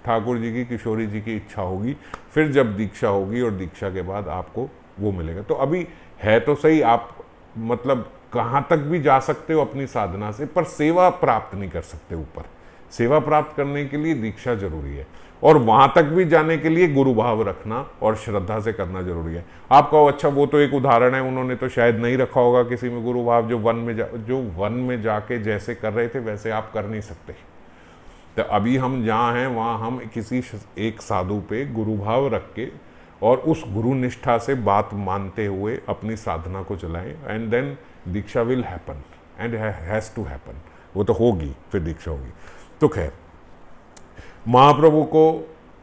ठाकुर जी की, किशोरी जी की इच्छा होगी, फिर जब दीक्षा होगी और दीक्षा के बाद आपको वो मिलेगा। तो अभी है तो सही, आप मतलब कहाँ तक भी जा सकते हो अपनी साधना से, पर सेवा प्राप्त नहीं कर सकते ऊपर। सेवा प्राप्त करने के लिए दीक्षा जरूरी है, और वहां तक भी जाने के लिए गुरु भाव रखना और श्रद्धा से करना जरूरी है। आप कहो अच्छा वो तो एक उदाहरण है, उन्होंने तो शायद नहीं रखा होगा किसी में गुरु भाव, जो वन में जाके जैसे कर रहे थे वैसे आप कर नहीं सकते। तो अभी हम जहाँ हैं वहाँ हम किसी एक साधु पे गुरु भाव रख के और उस गुरु निष्ठा से बात मानते हुए अपनी साधना को चलाएं, एंड देन दीक्षा will happen and has to happen. वो तो होगी, फिर दीक्षा होगी। तो खैर महाप्रभु को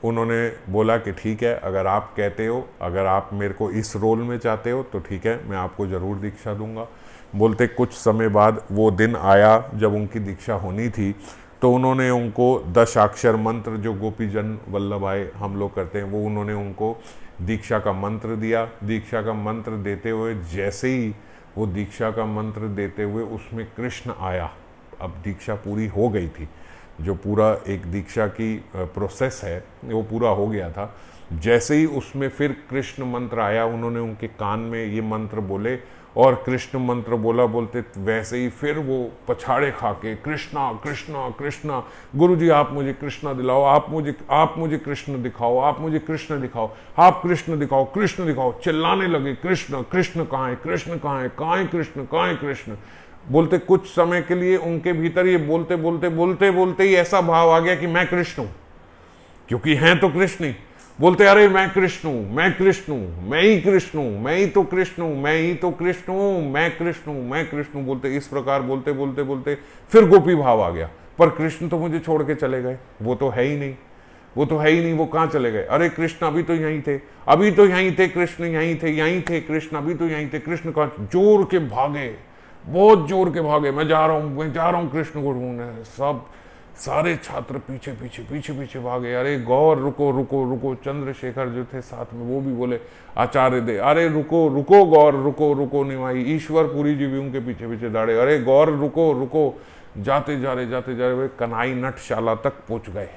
उन्होंने बोला कि ठीक है, अगर आप कहते हो, अगर आप मेरे को इस रोल में चाहते हो तो ठीक है, मैं आपको ज़रूर दीक्षा दूंगा। बोलते कुछ समय बाद वो दिन आया जब उनकी दीक्षा होनी थी, तो उन्होंने उनको 10 अक्षर मंत्र जो गोपीजन वल्लभ आए हम लोग करते हैं, वो उन्होंने उनको दीक्षा का मंत्र दिया। दीक्षा का मंत्र देते हुए जैसे ही वो दीक्षा का मंत्र देते हुए उसमें कृष्ण आया, अब दीक्षा पूरी हो गई थी, जो पूरा एक दीक्षा की प्रोसेस है वो पूरा हो गया था। जैसे ही उसमें फिर कृष्ण मंत्र आया, उन्होंने उनके कान में ये मंत्र बोले और कृष्ण मंत्र बोला, बोलते वैसे ही फिर वो पछाड़े खा के कृष्णा कृष्णा कृष्णा, गुरुजी आप मुझे कृष्णा दिलाओ, आप मुझे कृष्ण दिखाओ, आप मुझे कृष्ण दिखाओ, आप कृष्ण दिखाओ, कृष्ण दिखाओ, चिल्लाने लगे कृष्ण कृष्ण कहाँ है, कृष्ण कहाँ है, कहाँ है कृष्ण, कहाँ है कृष्ण। बोलते कुछ समय के लिए उनके भीतर ये बोलते बोलते बोलते बोलते ही ऐसा भाव आ गया कि मैं कृष्ण हूं, क्योंकि हैं तो कृष्ण ही। बोलते अरे मैं कृष्ण हूं, मैं कृष्ण हूं, मैं ही कृष्ण हूं, मैं ही तो कृष्ण हूं, मैं ही तो कृष्ण हूं, मैं कृष्ण हूं, मैं कृष्ण हूं, बोलते इस प्रकार बोलते बोलते बोलते फिर गोपी भाव आ गया। पर कृष्ण तो मुझे छोड़ के चले गए, वो तो है ही नहीं, वो तो है ही नहीं, वो कहाँ चले गए? अरे कृष्ण अभी तो यहीं थे, अभी तो यहीं थे, कृष्ण यहीं थे, यहीं थे कृष्ण, अभी तो यहीं थे कृष्ण। कहाँ? जोर के भागे, बहुत जोर के भागे, मैं जा रहा हूँ, मैं जा रहा हूँ कृष्ण को ढूंढने। सब सारे छात्र पीछे पीछे पीछे पीछे भागे। अरे गौर रुको रुको रुको, चंद्रशेखर जो थे साथ में वो भी बोले आचार्य दे, अरे रुको रुको गौर, रुको रुको निमाई। ईश्वर पुरी जी भी उनके पीछे पीछे दौड़े, अरे गौर रुको रुको। जाते जा रहे वे कन्हई नटशाला तक पहुंच गए।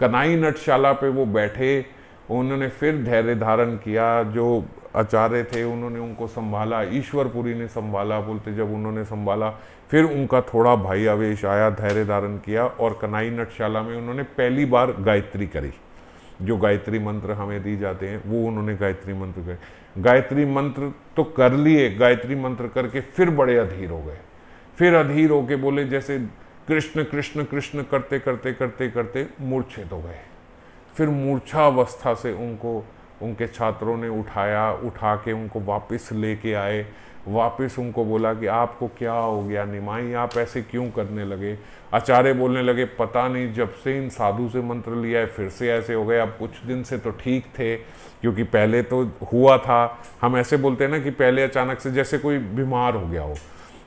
कन्हई नटशाला पे वो बैठे, उन्होंने फिर धैर्य धारण किया। जो आचार्य थे उन्होंने उनको संभाला, ईश्वरपुरी ने संभाला। बोलते जब उन्होंने संभाला फिर उनका थोड़ा भाई आवेश आया, धैर्य धारण किया और कन्हई नटशाला में उन्होंने पहली बार गायत्री करी। जो गायत्री मंत्र हमें दी जाते हैं वो उन्होंने गायत्री मंत्र करे। गायत्री मंत्र तो कर लिए, गायत्री मंत्र करके फिर बड़े अधीर हो गए। फिर अधीर होके बोले जैसे कृष्ण कृष्ण कृष्ण करते करते करते करते मूर्छित हो गए। फिर मूर्छावस्था से उनको उनके छात्रों ने उठाया, उठा के उनको वापस लेके आए। वापस उनको बोला कि आपको क्या हो गया निमाई, आप ऐसे क्यों करने लगे? आचार्य बोलने लगे पता नहीं, जब से इन साधु से मंत्र लिया है फिर से ऐसे हो गए। अब कुछ दिन से तो ठीक थे, क्योंकि पहले तो हुआ था, हम ऐसे बोलते हैं ना कि पहले अचानक से जैसे कोई बीमार हो गया हो,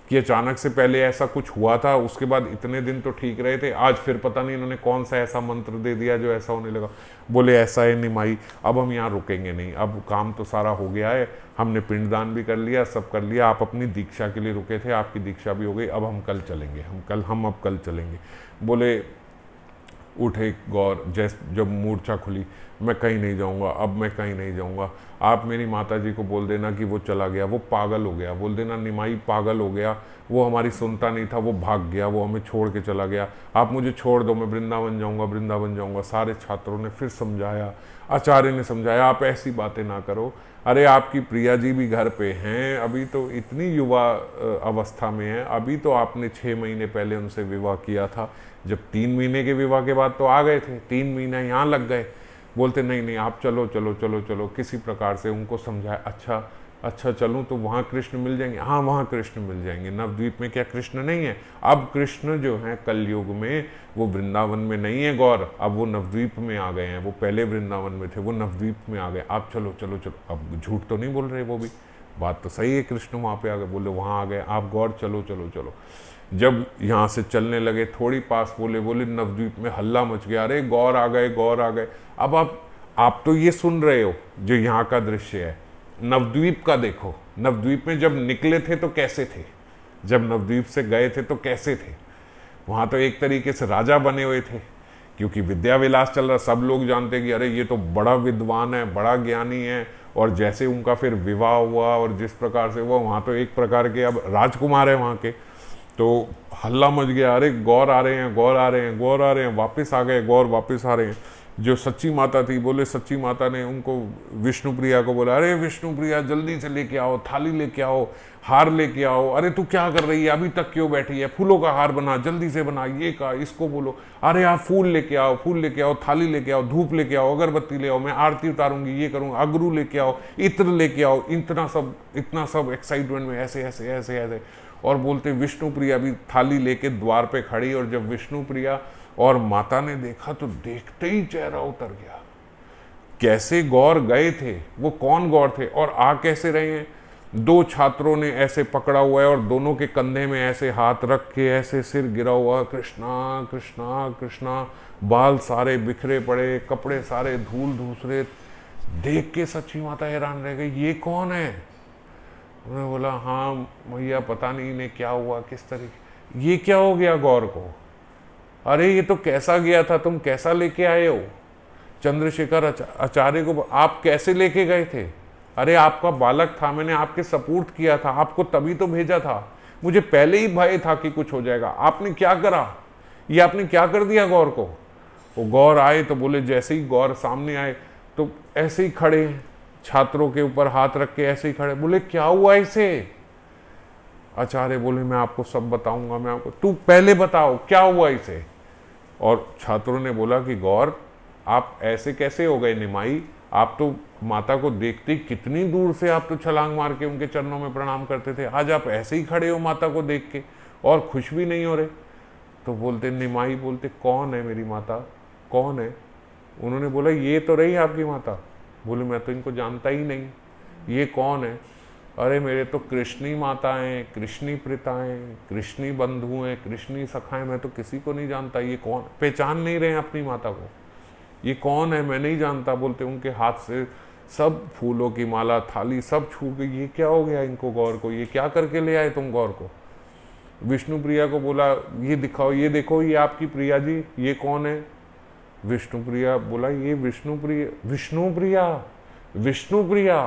कि अचानक से पहले ऐसा कुछ हुआ था, उसके बाद इतने दिन तो ठीक रहे थे, आज फिर पता नहीं इन्होंने कौन सा ऐसा मंत्र दे दिया जो ऐसा होने लगा। बोले ऐसा है निमाई, अब हम यहाँ रुकेंगे नहीं, अब काम तो सारा हो गया है, हमने पिंडदान भी कर लिया, सब कर लिया, आप अपनी दीक्षा के लिए रुके थे, आपकी दीक्षा भी हो गई, अब हम कल चलेंगे, हम अब कल चलेंगे। बोले उठे गौर, जब मूर्छा खुली, मैं कहीं नहीं जाऊंगा, अब मैं कहीं नहीं जाऊंगा, आप मेरी माता जी को बोल देना कि वो चला गया, वो पागल हो गया, बोल देना निमाई पागल हो गया, वो हमारी सुनता नहीं था, वो भाग गया, वो हमें छोड़ के चला गया, आप मुझे छोड़ दो, मैं वृंदावन जाऊंगा, वृंदावन जाऊंगा। सारे छात्रों ने फिर समझाया, आचार्य ने समझाया आप ऐसी बातें ना करो, अरे आपकी प्रिया जी भी घर पे हैं, अभी तो इतनी युवा अवस्था में है, अभी तो आपने 6 महीने पहले उनसे विवाह किया था, जब 3 महीने के विवाह के बाद तो आ गए थे, 3 महीना यहाँ लग गए। बोलते नहीं नहीं आप चलो चलो चलो चलो, किसी प्रकार से उनको समझाया। अच्छा अच्छा चलूँ तो वहाँ कृष्ण मिल जाएंगे? हाँ वहाँ कृष्ण मिल जाएंगे, नवद्वीप में क्या कृष्ण नहीं है? अब कृष्ण जो है कलयुग में वो वृंदावन में नहीं है गौर, अब वो नवद्वीप में आ गए हैं, वो पहले वृंदावन में थे, वो नवद्वीप में आ गए, आप चलो चलो चलो। अब झूठ तो नहीं बोल रहे, वो भी बात तो सही है, कृष्ण वहाँ पे आ गए, बोले वहाँ आ गए, आप गौर चलो चलो चलो। जब यहाँ से चलने लगे थोड़ी पास, बोले नवद्वीप में हल्ला मच गया, अरे गौर आ गए, गौर आ गए। अब आप तो ये सुन रहे हो जो यहाँ का दृश्य है, नवद्वीप का देखो, नवद्वीप में जब निकले थे तो कैसे थे, जब नवद्वीप से गए थे तो कैसे थे? वहाँ तो एक तरीके से राजा बने हुए थे, क्योंकि विद्या विलास चल रहा, सब लोग जानते कि अरे ये तो बड़ा विद्वान है, बड़ा ज्ञानी है। और जैसे उनका फिर विवाह हुआ और जिस प्रकार से हुआ, वहाँ तो एक प्रकार के अब राजकुमार है वहाँ के, तो हल्ला मच गया, अरे गौर आ रहे हैं, गौर आ रहे हैं, गौर आ रहे हैं, वापस आ गए, गौर वापस आ रहे हैं। जो सच्ची माता थी, बोले सच्ची माता ने उनको विष्णुप्रिया को बोला, अरे विष्णुप्रिया जल्दी से लेके आओ, थाली लेके आओ, हार लेके आओ। अरे तू क्या कर रही है, अभी तक क्यों बैठी है, फूलों का हार बना, जल्दी से बना, ये कहा, इसको बोलो, अरे आप फूल लेके आओ, फूल लेके आओ, थाली लेके आओ, धूप लेके आओ, अगरबत्ती ले आओ, मैं आरती उतारूंगी, ये करूँगा, अगरू लेके आओ, इत्र लेके आओ, इतना सब एक्साइटमेंट में ऐसे ऐसे ऐसे ऐसे। और बोलते विष्णुप्रिया भी थाली लेके द्वार पे खड़ी, और जब विष्णुप्रिया और माता ने देखा तो देखते ही चेहरा उतर गया। कैसे गौर गए थे, वो कौन गौर थे और आ कैसे रहे हैं? 2 छात्रों ने ऐसे पकड़ा हुआ है और दोनों के कंधे में ऐसे हाथ रख के ऐसे सिर गिरा हुआ, कृष्णा कृष्णा कृष्णा, बाल सारे बिखरे पड़े, कपड़े सारे धूल धूसरे। देख के सच्ची माता हैरान रह गई, ये कौन है? उन्होंने बोला हाँ भैया पता नहीं इन्हें क्या हुआ, किस तरीके, ये क्या हो गया गौर को? अरे ये तो कैसा गया था, तुम कैसा लेके आए हो? चंद्रशेखर आचार्य को आप कैसे लेके गए थे? अरे आपका बालक था, मैंने आपके सपोर्ट किया था, आपको तभी तो भेजा था, मुझे पहले ही भय था कि कुछ हो जाएगा। आपने क्या करा, ये आपने क्या कर दिया गौर को? वो गौर आए तो बोले, जैसे ही गौर सामने आए तो ऐसे ही खड़े, छात्रों के ऊपर हाथ रख के ऐसे ही खड़े। बोले क्या हुआ इसे? आचार्य बोले मैं आपको सब बताऊंगा, मैं आपको, तू पहले बताओ क्या हुआ इसे। और छात्रों ने बोला कि गौर आप ऐसे कैसे हो गए निमाई? आप तो माता को देखते ही कितनी दूर से आप तो छलांग मार के उनके चरणों में प्रणाम करते थे, आज आप ऐसे ही खड़े हो माता को देख के और खुश भी नहीं हो रहे। तो बोलते निमाई, बोलते कौन है मेरी माता, कौन है? उन्होंने बोला ये तो रही आपकी माता। बोले मैं तो इनको जानता ही नहीं, ये कौन है? अरे मेरे तो कृष्णी माताएं, कृष्णी प्रीताएं, कृष्णी बंधु हैं, कृष्णी सखाएं, मैं तो किसी को नहीं जानता। ये कौन? पहचान नहीं रहे अपनी माता को, ये कौन है मैं नहीं जानता। बोलते उनके हाथ से सब फूलों की माला, थाली सब छूट गई। ये क्या हो गया इनको गौर को, ये क्या करके ले आए तुम गौर को? विष्णु प्रिया को बोला ये दिखाओ, ये देखो ये आपकी प्रिया जी, ये कौन है? विष्णु प्रिया बोला ये विष्णु प्रिया। विष्णु प्रिया, विष्णु प्रिया,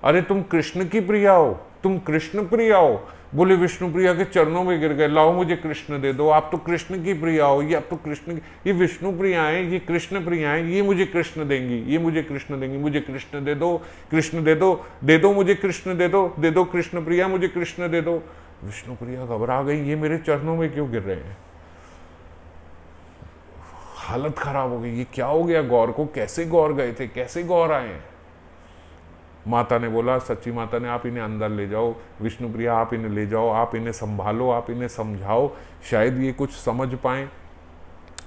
अरे तुम कृष्ण की प्रिया हो, तुम कृष्ण प्रिया हो। बोले विष्णु प्रिया के चरणों में गिर गए, लाओ मुझे कृष्ण दे दो, आप तो कृष्ण की प्रिया हो, ये आप तो कृष्ण की, ये विष्णु प्रिया है, ये कृष्ण प्रिया है, ये मुझे कृष्ण देंगी, ये मुझे कृष्ण देंगी, मुझे कृष्ण दे दो, कृष्ण दे दो, दे दो मुझे कृष्ण दे दो, दे दो कृष्ण प्रिया, मुझे कृष्ण दे दो। विष्णु प्रिया घबरा गई, ये मेरे चरणों में क्यों गिर रहे हैं? हालत खराब हो गई, ये क्या हो गया गौर को? कैसे गौर गए थे, कैसे गौर आए हैं? माता ने बोला, सच्ची माता ने, आप इन्हें अंदर ले जाओ, विष्णु प्रिया आप इन्हें ले जाओ, आप इन्हें संभालो, आप इन्हें समझाओ, शायद ये कुछ समझ पाए।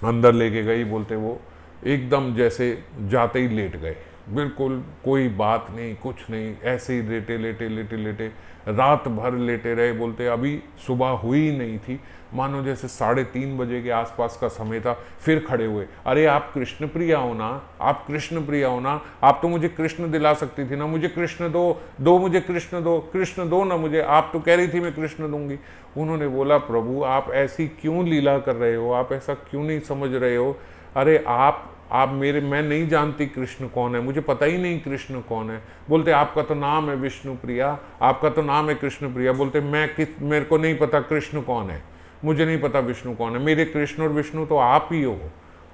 अंदर लेके गई। बोलते वो एकदम जैसे जाते ही लेट गए, बिल्कुल कोई बात नहीं, कुछ नहीं, ऐसे ही लेटे लेटे लेटे लेटे रात भर लेटे रहे। बोलते अभी सुबह हुई ही नहीं थी, मानो जैसे 3:30 बजे के आसपास का समय था। फिर खड़े हुए, अरे आप कृष्ण प्रिया हो ना, आप कृष्ण प्रिया हो ना, आप तो मुझे कृष्ण दिला सकती थी ना, मुझे कृष्ण दो, दो मुझे कृष्ण दो, कृष्ण दो ना मुझे, आप तो कह रही थी मैं कृष्ण दूंगी। उन्होंने बोला प्रभु आप ऐसी क्यों लीला कर रहे हो, आप ऐसा क्यों नहीं समझ रहे हो? अरे आप मेरे, मैं नहीं जानती कृष्ण कौन है, मुझे पता ही नहीं कृष्ण कौन है। बोलते आपका तो नाम है विष्णु प्रिया, आपका तो नाम है कृष्ण प्रिया। बोलते मेरे को नहीं पता कृष्ण कौन है, मुझे नहीं पता विष्णु कौन है, मेरे कृष्ण और विष्णु तो आप ही हो,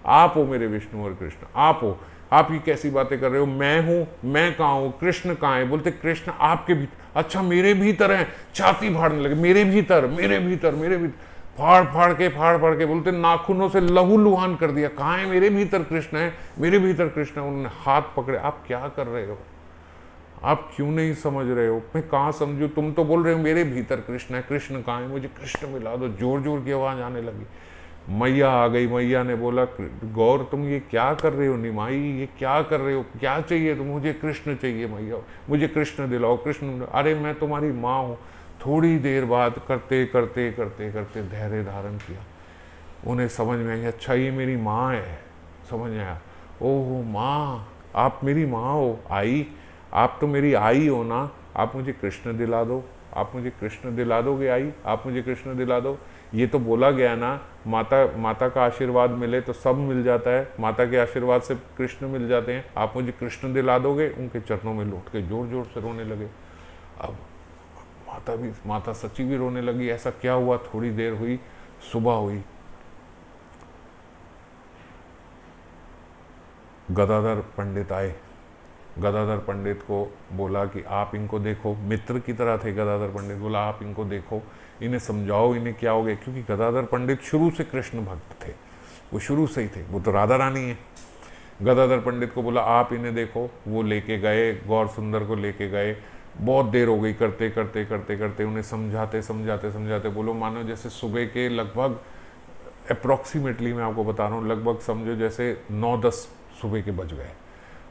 आप हो मेरे विष्णु और कृष्ण, आप हो। आप ये कैसी बातें कर रहे हो? मैं हूँ, मैं कहाँ हूँ, कृष्ण कहाँ है? बोलते कृष्ण आपके भीतर। अच्छा मेरे भीतर है? छाती फाड़ने लगे, मेरे भीतर, मेरे भीतर, मेरे भीतर, फाड़ फाड़ के बोलते नाखूनों से लहू लुहान कर दिया। कहाँ है? मेरे भीतर कृष्ण है, मेरे भीतर कृष्ण है। उन्होंने हाथ पकड़े, आप क्या कर रहे हो, आप क्यों नहीं समझ रहे हो? मैं कहाँ समझू, तुम तो बोल रहे हो मेरे भीतर कृष्ण है, कृष्ण कहाँ है, मुझे कृष्ण मिला दो। जोर जोर की आवाज आने लगी। मैया आ गई। मैया ने बोला गौर तुम ये क्या कर रहे हो निमाई, ये क्या कर रहे हो, क्या चाहिए तुम? मुझे कृष्ण चाहिए मैया, मुझे कृष्ण दिलाओ, कृष्ण। अरे मैं तुम्हारी माँ हूँ। थोड़ी देर बाद करते करते करते करते धैर्य धारण किया। उन्हें समझ में आई, अच्छा ये मेरी माँ है, समझ में आया। ओह माँ, आप मेरी माँ हो, आई, आप तो मेरी आई हो ना, आप मुझे कृष्ण दिला दो, आप मुझे कृष्ण दिला दोगे आई, आप मुझे कृष्ण दिला दो। ये तो बोला गया ना, माता का आशीर्वाद मिले तो सब मिल जाता है, माता के आशीर्वाद से कृष्ण मिल जाते हैं, आप मुझे कृष्ण दिला दोगे? उनके चरणों में लौट के जोर जोर से रोने लगे। अब माता सच्ची भी रोने लगी। ऐसा क्या हुआ? थोड़ी देर हुई, सुबह हुई। गदाधर पंडित आए। गदाधर पंडित को बोला कि आप इनको देखो, मित्र की तरह थे गदाधर पंडित। बोला आप इनको देखो, इन्हें समझाओ, इन्हें क्या हो गया, क्योंकि गदाधर पंडित शुरू से कृष्ण भक्त थे, वो शुरू से ही थे, वो तो राधा रानी है। गदाधर पंडित को बोला आप इन्हें देखो। वो लेके गए, गौर सुंदर को लेके गए। बहुत देर हो गई, करते करते करते करते उन्हें समझाते समझाते समझाते, बोलो मानो जैसे सुबह के लगभग अप्रॉक्सीमेटली मैं आपको बता रहा हूँ, लगभग समझो जैसे 9-10 सुबह के बज गए।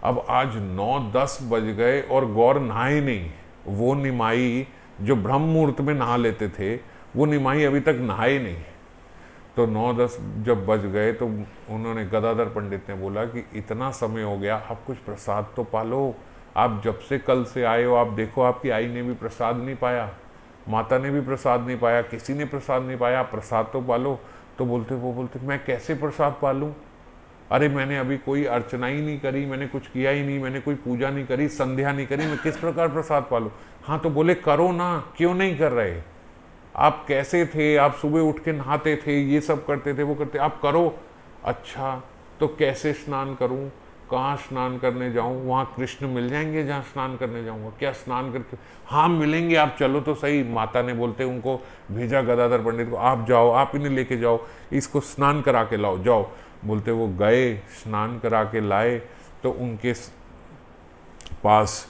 अब आज 9-10 बज गए और गौर नहाए नहीं। वो निमाई जो ब्रह्म मुहूर्त में नहा लेते थे, वो निमाई अभी तक नहाए नहीं। तो 9-10 जब बज गए तो उन्होंने, गदाधर पंडित ने बोला कि इतना समय हो गया, आप कुछ प्रसाद तो पालो। आप जब से कल से आए हो, आप देखो आपकी आई ने भी प्रसाद नहीं पाया, माता ने भी प्रसाद नहीं पाया, किसी ने प्रसाद नहीं पाया, आप प्रसाद तो पालो। तो वो बोलते मैं कैसे प्रसाद पालूं? अरे मैंने अभी कोई अर्चना ही नहीं करी, मैंने कुछ किया ही नहीं, मैंने कोई पूजा नहीं करी, संध्या नहीं करी, मैं किस प्रकार प्रसाद पालूं? हाँ तो बोले करो ना, क्यों नहीं कर रहे? आप कैसे थे, आप सुबह उठ के नहाते थे, ये सब करते थे, वो करते, आप करो। अच्छा तो कैसे स्नान करूं, कहाँ स्नान करने जाऊं? वहाँ कृष्ण मिल जाएंगे जहाँ स्नान करने जाऊंगा? क्या स्नान करके? हाँ मिलेंगे, आप चलो तो सही। माता ने बोलते उनको भेजा गदाधर पंडित को, आप जाओ, आप इन्हें लेके जाओ, इसको स्नान करा के लाओ, जाओ। बोलते वो गए, स्नान करा के लाए, तो उनके पास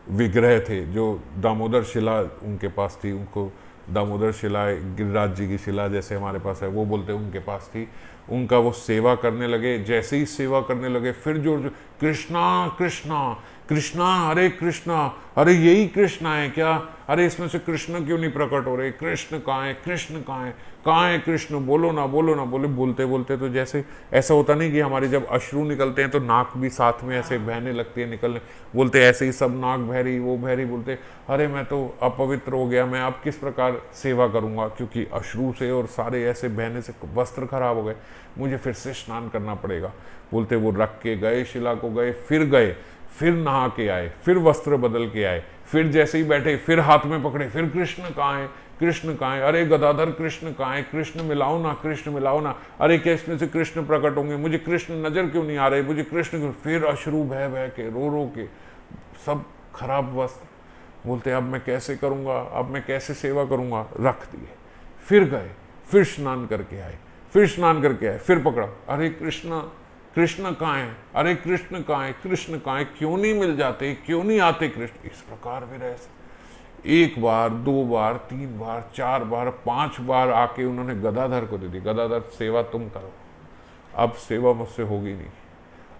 विग्रह थे, जो दामोदर शिला उनके पास थी, उनको दामोदर शिला, गिरिराज जी की शिला जैसे हमारे पास है, वो बोलते उनके पास थी। उनका वो सेवा करने लगे। जैसे ही सेवा करने लगे फिर जोर जोर कृष्णा कृष्णा कृष्णा, हरे कृष्णा, अरे यही कृष्णा है क्या, अरे इसमें से कृष्ण क्यों नहीं प्रकट हो रहे, कृष्ण कहाँ है, कृष्ण कहाँ है, कहाँ है कृष्ण, बोलो ना बोलो ना। बोलते बोलते तो जैसे ऐसा होता नहीं कि हमारे जब अश्रु निकलते हैं तो नाक भी साथ में ऐसे बहने लगती है, निकलने, बोलते ऐसे ही सब नाक बहरी, वो बहरी, बोलते अरे मैं तो अपवित्र हो गया, मैं अब किस प्रकार सेवा करूंगा, क्योंकि अश्रु से और सारे ऐसे बहने से वस्त्र खराब हो गए, मुझे फिर से स्नान करना पड़ेगा। बोलते वो रख के गए, शिला को गए, फिर नहा के आए, फिर वस्त्र बदल के आए, फिर जैसे ही बैठे फिर हाथ में पकड़े, फिर कृष्ण कहाँ है, कृष्ण कहाँ है, अरे गदाधर कृष्ण कहाँ है, कृष्ण मिलाओ ना, कृष्ण मिलाओ ना, अरे कैसे से कृष्ण प्रकट होंगे, मुझे कृष्ण नजर क्यों नहीं आ रहे, मुझे कृष्ण क्यों, फिर अश्रु बह बह के, रो रो के, सब खराब वस्त्र। बोलते अब मैं कैसे करूँगा, अब मैं कैसे सेवा करूँगा, रख दिए, फिर गए, फिर स्नान करके आए, फिर पकड़ा, अरे कृष्ण, कृष्ण कहाँ है, अरे कृष्ण कहाँ है, कृष्ण कहाँ है, क्यों नहीं मिल जाते, क्यों नहीं आते कृष्ण। इस प्रकार विरह से 1 बार 2 बार 3 बार 4 बार 5 बार आके उन्होंने गदाधर को दे दी, गदाधर सेवा तुम करो, अब सेवा मुझसे होगी नहीं,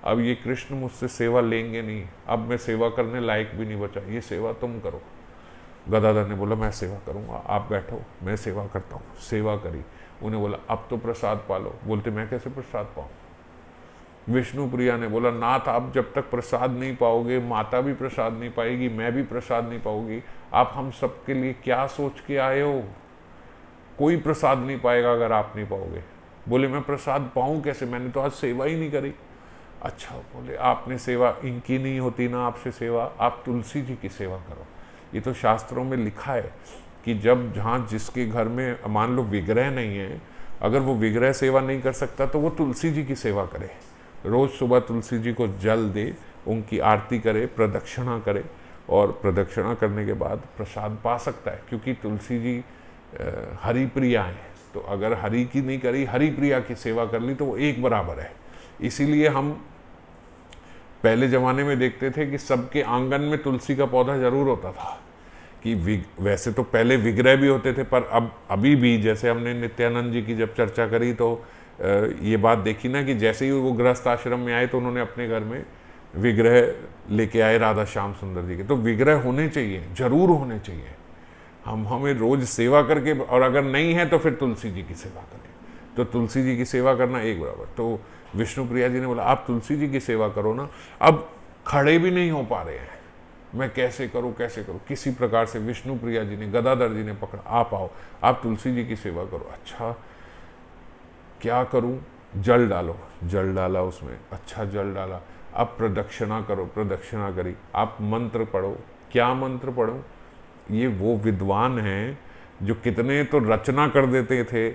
अब ये कृष्ण मुझसे सेवा लेंगे नहीं, अब मैं सेवा करने लायक भी नहीं बचा, ये सेवा तुम करो। गदाधर ने बोला मैं सेवा करूँगा, आप बैठो, मैं सेवा करता हूँ। सेवा करी, उन्हें बोला अब तो प्रसाद पालो। बोलते मैं कैसे प्रसाद पाऊँ। विष्णु प्रिया ने बोला नाथ आप जब तक प्रसाद नहीं पाओगे, माता भी प्रसाद नहीं पाएगी, मैं भी प्रसाद नहीं पाऊंगी, आप हम सबके लिए क्या सोच के आए हो, कोई प्रसाद नहीं पाएगा अगर आप नहीं पाओगे। बोले मैं प्रसाद पाऊं कैसे, मैंने तो आज सेवा ही नहीं करी। अच्छा, बोले आपने सेवा, इनकी नहीं होती ना आपसे सेवा, आप तुलसी जी की सेवा करो। ये तो शास्त्रों में लिखा है कि जब जहाँ जिसके घर में मान लो विग्रह नहीं है, अगर वो विग्रह सेवा नहीं कर सकता तो वो तुलसी जी की सेवा करे, रोज सुबह तुलसी जी को जल दे, उनकी आरती करे, प्रदक्षिणा करे, और प्रदक्षिणा करने के बाद प्रसाद पा सकता है, क्योंकि तुलसी जी हरि प्रिया है। तो अगर हरि की नहीं करी, हरि प्रिया की सेवा कर ली तो वो एक बराबर है। इसीलिए हम पहले जमाने में देखते थे कि सबके आंगन में तुलसी का पौधा जरूर होता था। कि वैसे तो पहले विग्रह भी होते थे, पर अब अभी भी, जैसे हमने नित्यानंद जी की जब चर्चा करी तो ये बात देखी ना कि जैसे ही वो गृहस्थ आश्रम में आए तो उन्होंने अपने घर में विग्रह लेके आए राधा श्याम सुंदर जी के। तो विग्रह होने चाहिए, जरूर होने चाहिए। हमें रोज सेवा करके, और अगर नहीं है तो फिर तुलसी जी की सेवा करें। तो तुलसी जी की सेवा करना एक बराबर। तो विष्णु प्रिया जी ने बोला आप तुलसी जी की सेवा करो ना, अब खड़े भी नहीं हो पा रहे हैं, मैं कैसे करूं कैसे करूं। किसी प्रकार से विष्णु प्रिया जी ने, गदाधर जी ने पकड़ा, आप आओ, आप तुलसी जी की सेवा करो। अच्छा क्या करूं, जल डालो, जल डाला उसमें, अच्छा जल डाला, अब प्रदक्षिणा करो, प्रदक्षिणा करी, आप मंत्र पढ़ो। क्या मंत्र पढ़ो, ये वो विद्वान हैं जो कितने तो रचना कर देते थे,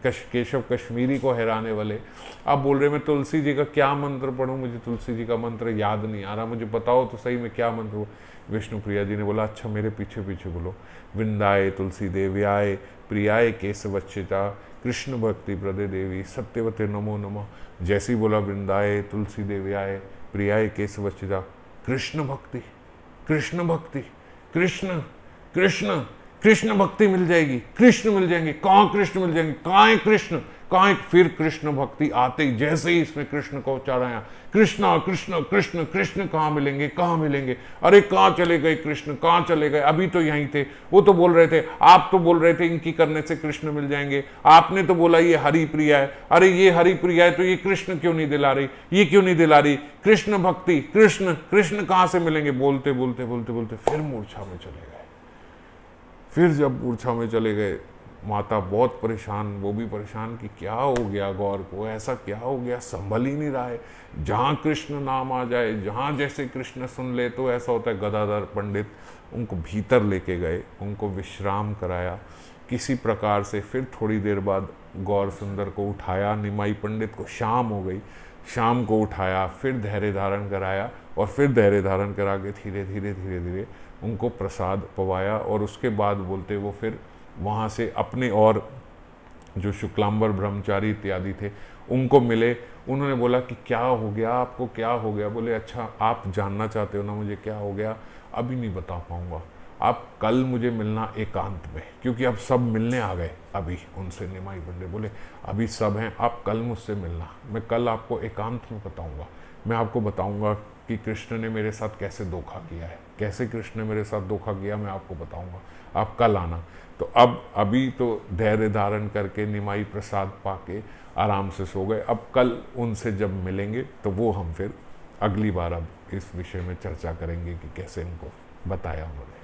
केशव कश्मीरी को हैराने वाले। आप बोल रहे मैं तुलसी जी का क्या मंत्र पढ़ूं, मुझे तुलसी जी का मंत्र याद नहीं आ रहा, मुझे बताओ तो सही में क्या मंत्र हो। विष्णु प्रिया जी ने बोला अच्छा मेरे पीछे पीछे बोलो, वृंदाए तुलसी देव्याय प्रियाय केशवच्चिता कृष्ण भक्ति प्रदे देवी सत्यवते नमो नमः। जैसे ही बोला वृंदाए तुलसी देव्याय प्रियाय केशवच्चिता, कृष्ण भक्ति, कृष्ण भक्ति, कृष्ण कृष्ण कृष्ण भक्ति मिल जाएगी, कृष्ण मिल जाएंगे। कहाँ कृष्ण मिल जाएंगे, कहाँ है कृष्ण, कहाँ है। फिर कृष्ण भक्ति आते ही जैसे ही इसमें कृष्ण को उच्चाराया, कृष्णा कृष्ण कृष्ण कृष्ण कहाँ मिलेंगे, कहाँ मिलेंगे, अरे कहाँ चले गए कृष्ण, कहाँ चले गए, अभी तो यहीं थे, वो तो बोल रहे थे, आप तो बोल रहे थे इनकी करने से कृष्ण मिल जाएंगे, आपने तो बोला ये हरि प्रिया है, अरे ये हरि प्रिया है तो ये कृष्ण क्यों नहीं दिला रही, ये क्यों नहीं दिला रही, कृष्ण भक्ति, कृष्ण कृष्ण कहाँ से मिलेंगे। बोलते बोलते बोलते बोलते फिर मूर्छा में चले गए। फिर जब मूर्छा में चले गए, माता बहुत परेशान, वो भी परेशान कि क्या हो गया गौर को, ऐसा क्या हो गया, संभल ही नहीं रहा है। जहाँ कृष्ण नाम आ जाए, जहाँ जैसे कृष्ण सुन ले तो ऐसा होता है। गदाधर पंडित उनको भीतर लेके गए, उनको विश्राम कराया किसी प्रकार से। फिर थोड़ी देर बाद गौर सुंदर को उठाया, निमाई पंडित को शाम हो गई, शाम को उठाया, फिर धैर्य धारण कराया, और फिर धैर्य धारण करा के धीरे धीरे धीरे धीरे उनको प्रसाद पवाया। और उसके बाद बोलते वो फिर वहाँ से अपने और जो शुक्लांबर ब्रह्मचारी इत्यादि थे उनको मिले। उन्होंने बोला कि क्या हो गया आपको, क्या हो गया? बोले अच्छा आप जानना चाहते हो ना मुझे क्या हो गया, अभी नहीं बता पाऊंगा, आप कल मुझे मिलना एकांत में, क्योंकि अब सब मिलने आ गए अभी उनसे। निमाई पंडित बोले अभी सब हैं, आप कल मुझसे मिलना, मैं कल आपको एकांत में बताऊंगा। मैं आपको बताऊंगा कि कृष्ण ने मेरे साथ कैसे धोखा किया है, कैसे कृष्ण ने मेरे साथ धोखा किया मैं आपको बताऊंगा, आप कल आना। तो अब अभी तो धैर्य धारण करके निमाई प्रसाद पाके आराम से सो गए। अब कल उनसे जब मिलेंगे तो वो हम फिर अगली बार अब इस विषय में चर्चा करेंगे कि कैसे इनको बताया उन्होंने।